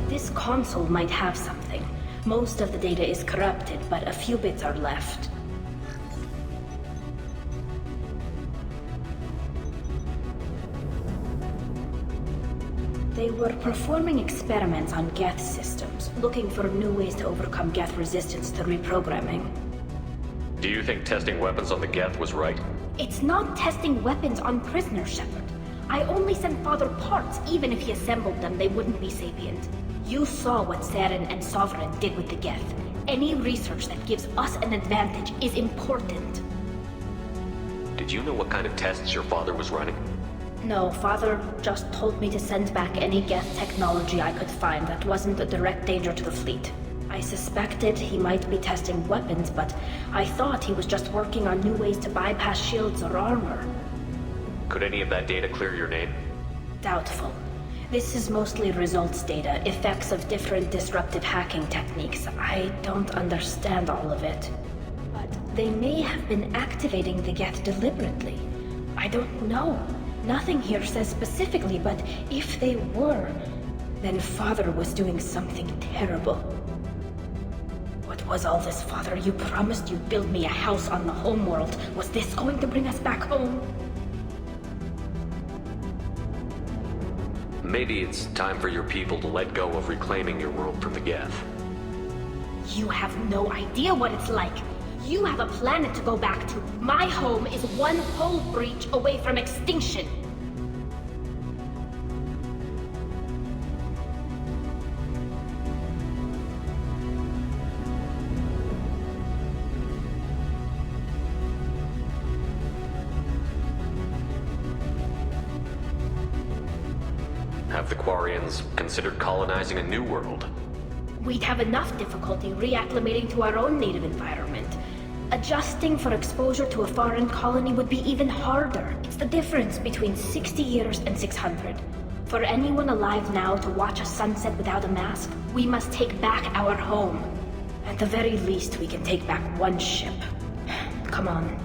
This console might have something. Most of the data is corrupted, but a few bits are left. They were performing experiments on Geth systems, looking for new ways to overcome Geth resistance to reprogramming. Do you think testing weapons on the Geth was right? It's not testing weapons on prisoners, Shepard. I only sent Father parts. Even if he assembled them, they wouldn't be sapient. You saw what Saren and Sovereign did with the Geth. Any research that gives us an advantage is important. Did you know what kind of tests your father was running? No, Father just told me to send back any Geth technology I could find that wasn't a direct danger to the fleet. I suspected he might be testing weapons, but I thought he was just working on new ways to bypass shields or armor. Could any of that data clear your name? Doubtful. This is mostly results data, effects of different disruptive hacking techniques. I don't understand all of it. But they may have been activating the Geth deliberately. I don't know. Nothing here says specifically, but if they were, then Father was doing something terrible. What was all this, Father? You promised you'd build me a house on the homeworld. Was this going to bring us back home? Maybe it's time for your people to let go of reclaiming your world from the Geth. You have no idea what it's like. You have a planet to go back to. My home is one hull breach away from extinction. Have the Quarians considered colonizing a new world? We'd have enough difficulty reacclimating to our own native environment. Adjusting for exposure to a foreign colony would be even harder. It's the difference between 60 years and 600. For anyone alive now to watch a sunset without a mask, we must take back our home. At the very least, we can take back one ship. Come on.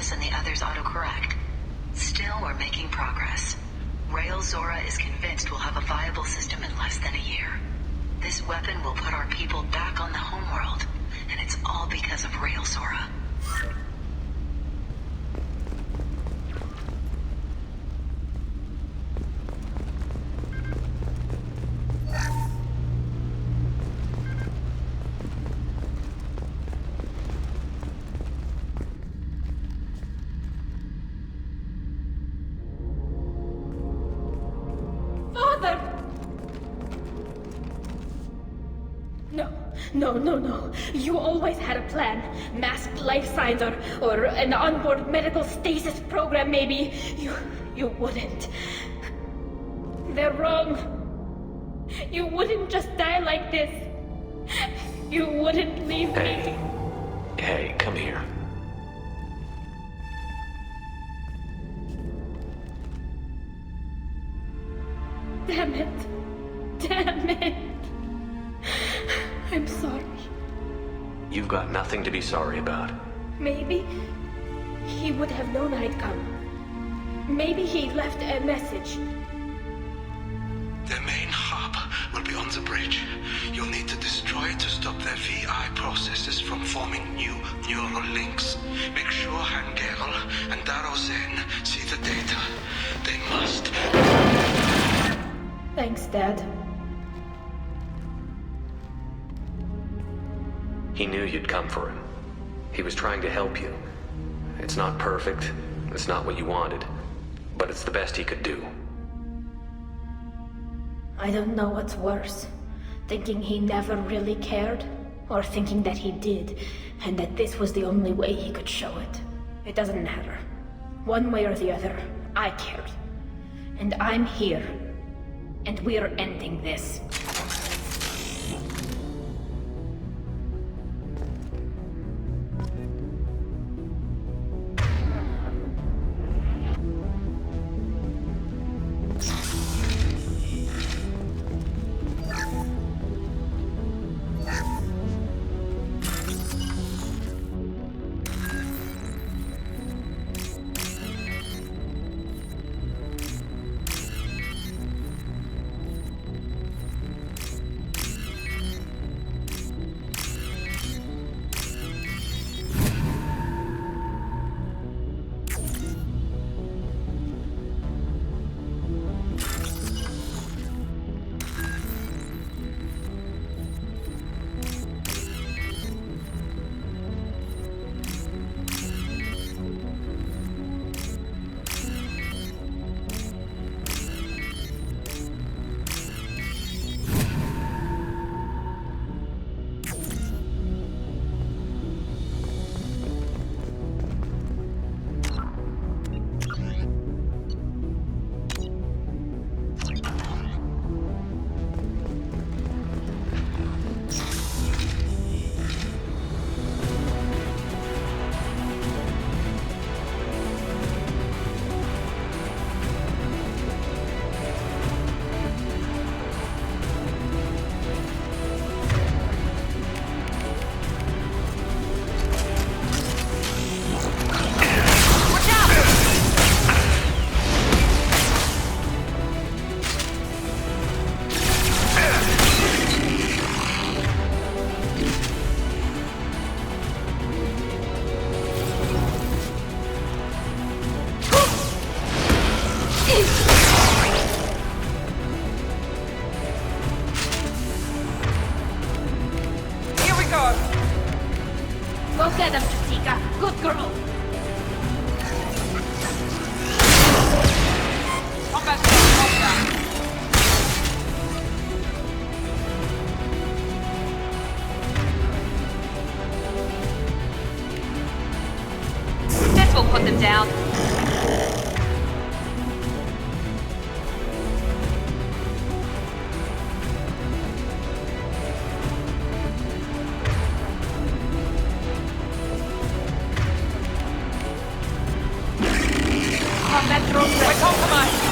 us and the others autocorrect. Still, we're making progress. Rail Zora is convinced we'll have a viable system in less than a year. This weapon will put our people back on the homeworld, and it's all because of Rail Zora. No. You always had a plan. Masked life signs or an onboard medical stasis program, maybe. You wouldn't. They're wrong. You wouldn't just die like this. You wouldn't leave me. Hey, come here. Damn it. I'm sorry. You've got nothing to be sorry about. Maybe he would have known I'd come. Maybe he left a message. Their main hub will be on the bridge. You'll need to destroy it to stop their VI processes from forming new neural links. Make sure Hangerl and Darozen see the data. They must. Thanks, Dad. He knew you'd come for him. He was trying to help you. It's not perfect. It's not what you wanted. But it's the best he could do. I don't know what's worse. Thinking he never really cared, or thinking that he did, and that this was the only way he could show it. It doesn't matter. One way or the other, I cared. And I'm here. And we're ending this. Put them down. Combat drone ready. Compromise.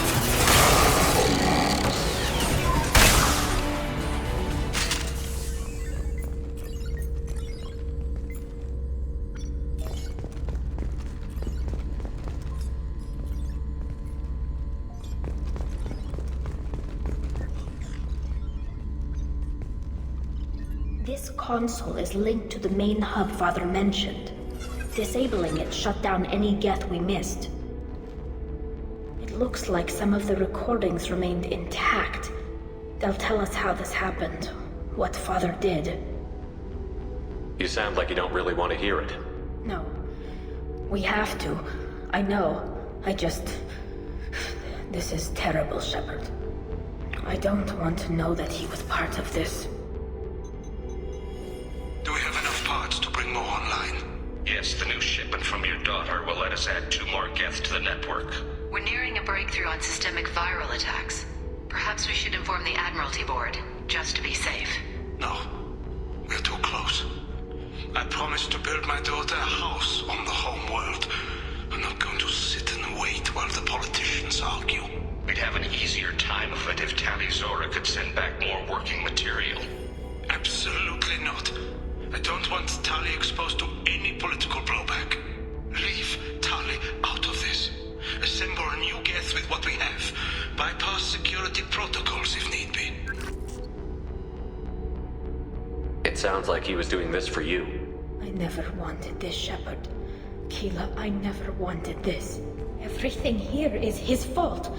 This console is linked to the main hub Father mentioned. Disabling it shut down any Geth we missed. It looks like some of the recordings remained intact. They'll tell us how this happened, what Father did. You sound like you don't really want to hear it. No. We have to. I know. This is terrible, Shepard. I don't want to know that he was part of this. Do we have enough parts to bring more online? Yes, the new shipment from your daughter will let us add 2 more Geth to the network. We're nearing a breakthrough on systemic viral attacks. Perhaps we should inform the Admiralty Board, just to be safe. No. We're too close. I promised to build my daughter a house on the home world. I'm not going to sit and wait while the politicians argue. We'd have an easier time of it if Tali Zora could send back more working material. Absolutely not. I don't want Tali exposed to any political blowback. Leave Tali out of this. Assemble a new Geth with what we have. Bypass security protocols if need be. It sounds like he was doing this for you. I never wanted this, Shepard. Keela, I never wanted this. Everything here is his fault.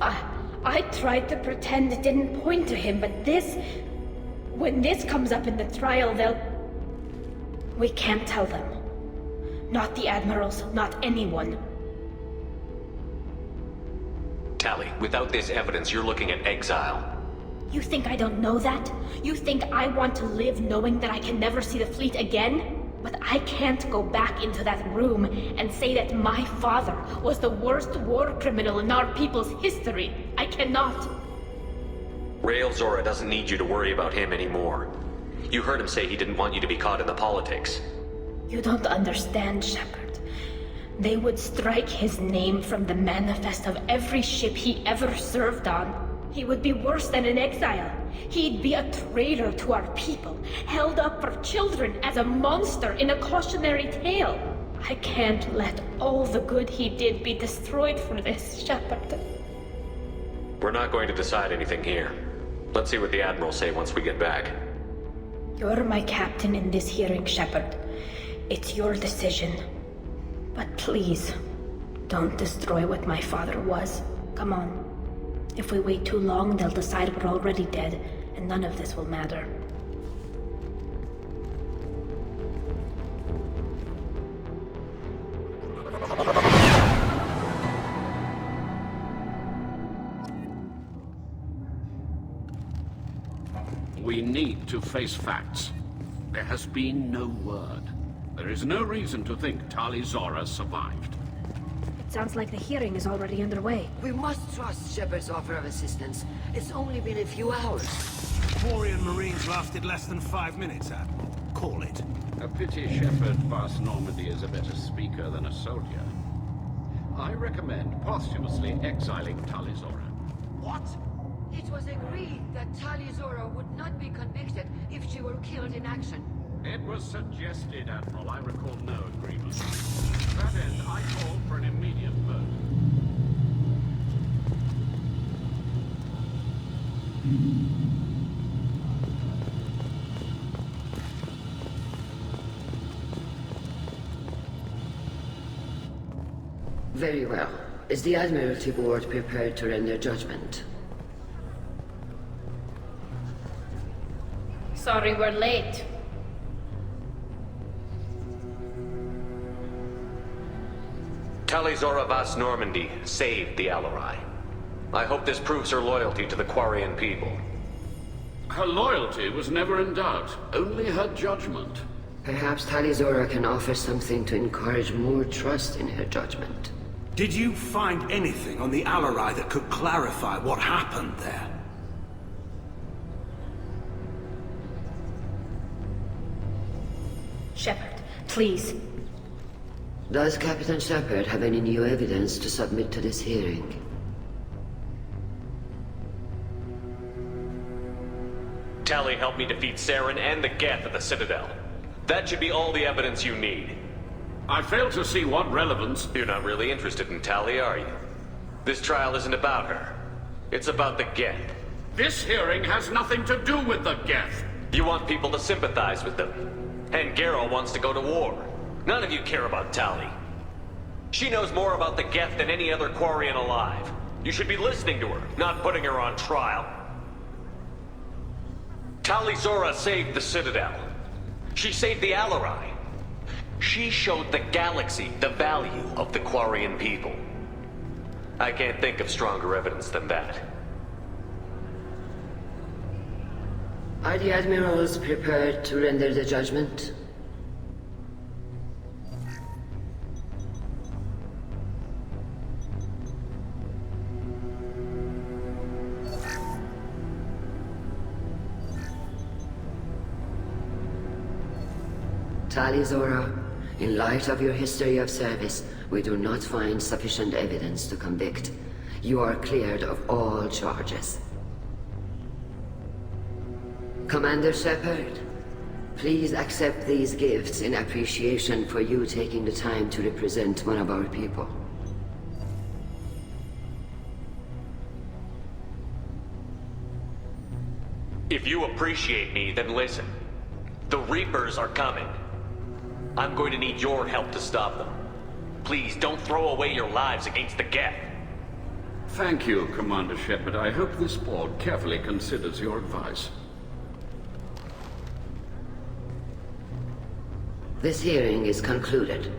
I tried to pretend it didn't point to him, but this... When this comes up in the trial, we can't tell them. Not the Admirals, not anyone. Tali, without this evidence, you're looking at exile. You think I don't know that? You think I want to live knowing that I can never see the fleet again? But I can't go back into that room and say that my father was the worst war criminal in our people's history. I cannot. Rail Zora doesn't need you to worry about him anymore. You heard him say he didn't want you to be caught in the politics. You don't understand, Shepard. They would strike his name from the manifest of every ship he ever served on. He would be worse than an exile. He'd be a traitor to our people, held up for children as a monster in a cautionary tale. I can't let all the good he did be destroyed for this, Shepard. We're not going to decide anything here. Let's see what the Admirals say once we get back. You're my captain in this hearing, Shepard. It's your decision. But please, don't destroy what my father was. Come on. If we wait too long, they'll decide we're already dead, and none of this will matter. We need to face facts. There has been no word. There is no reason to think Tali Zora survived. It sounds like the hearing is already underway. We must trust Shepard's offer of assistance. It's only been a few hours. Quarian Marines lasted less than 5 minutes, Admiral. Call it. A pity Shepard Vast Normandy is a better speaker than a soldier. I recommend posthumously exiling Tali Zora. What? It was agreed that Tali Zora would not be convicted if she were killed in action. It was suggested, Admiral. I recall no agreement. To that end, I call for an immediate vote. Very well. Is the Admiralty Board prepared to render judgment? Sorry we're late. Tali Zora Vast Normandy saved the Alarai. I hope this proves her loyalty to the Quarian people. Her loyalty was never in doubt, only her judgment. Perhaps Tali Zora can offer something to encourage more trust in her judgment. Did you find anything on the Alarai that could clarify what happened there? Shepard, please. Does Captain Shepard have any new evidence to submit to this hearing? Tali helped me defeat Saren and the Geth at the Citadel. That should be all the evidence you need. I fail to see what relevance... You're not really interested in Tali, are you? This trial isn't about her. It's about the Geth. This hearing has nothing to do with the Geth. You want people to sympathize with them. And Garrow wants to go to war. None of you care about Tali. She knows more about the Geth than any other Quarian alive. You should be listening to her, not putting her on trial. Tali Zora saved the Citadel. She saved the Alarai. She showed the galaxy the value of the Quarian people. I can't think of stronger evidence than that. Are the admirals prepared to render the judgment? Tali Zora, in light of your history of service, we do not find sufficient evidence to convict. You are cleared of all charges. Commander Shepard, please accept these gifts in appreciation for you taking the time to represent one of our people. If you appreciate me, then listen. The Reapers are coming. I'm going to need your help to stop them. Please, don't throw away your lives against the Geth. Thank you, Commander Shepard. I hope this board carefully considers your advice. This hearing is concluded.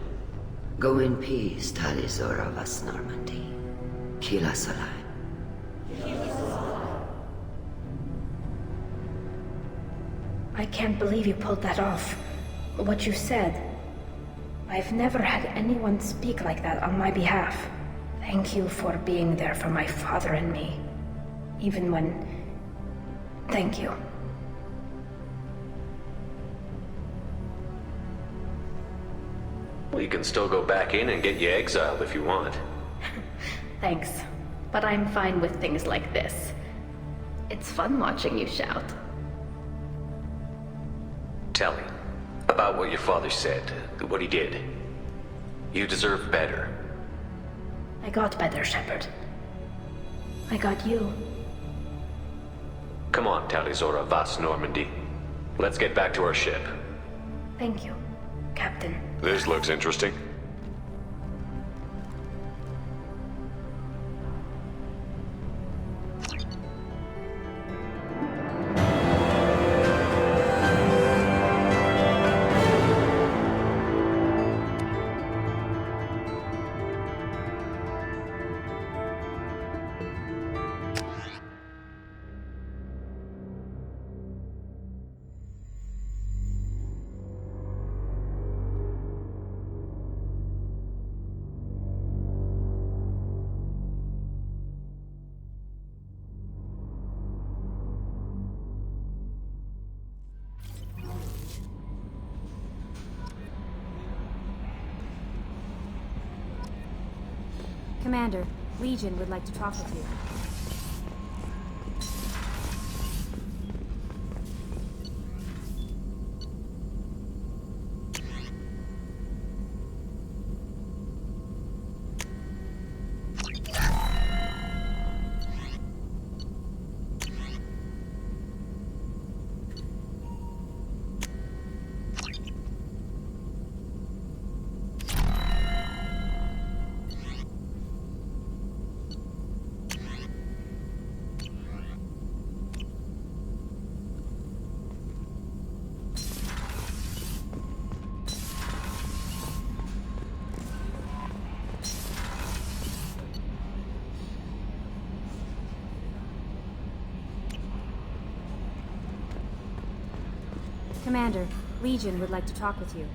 Go in peace, Tali Zora Vas Normandy. Kila Solai. I can't believe you pulled that off. What you said. I've never had anyone speak like that on my behalf. Thank you for being there for my father and me. Even when... Thank you. Well, you can still go back in and get you exiled if you want. Thanks. But I'm fine with things like this. It's fun watching you shout. Tali, about what your father said, what he did. You deserve better. I got better, Shepard. I got you. Come on, Tali Zora Vas Normandy. Let's get back to our ship. Thank you, Captain. This looks interesting. Commander, Legion would like to talk with you. Commander, Legion would like to talk with you.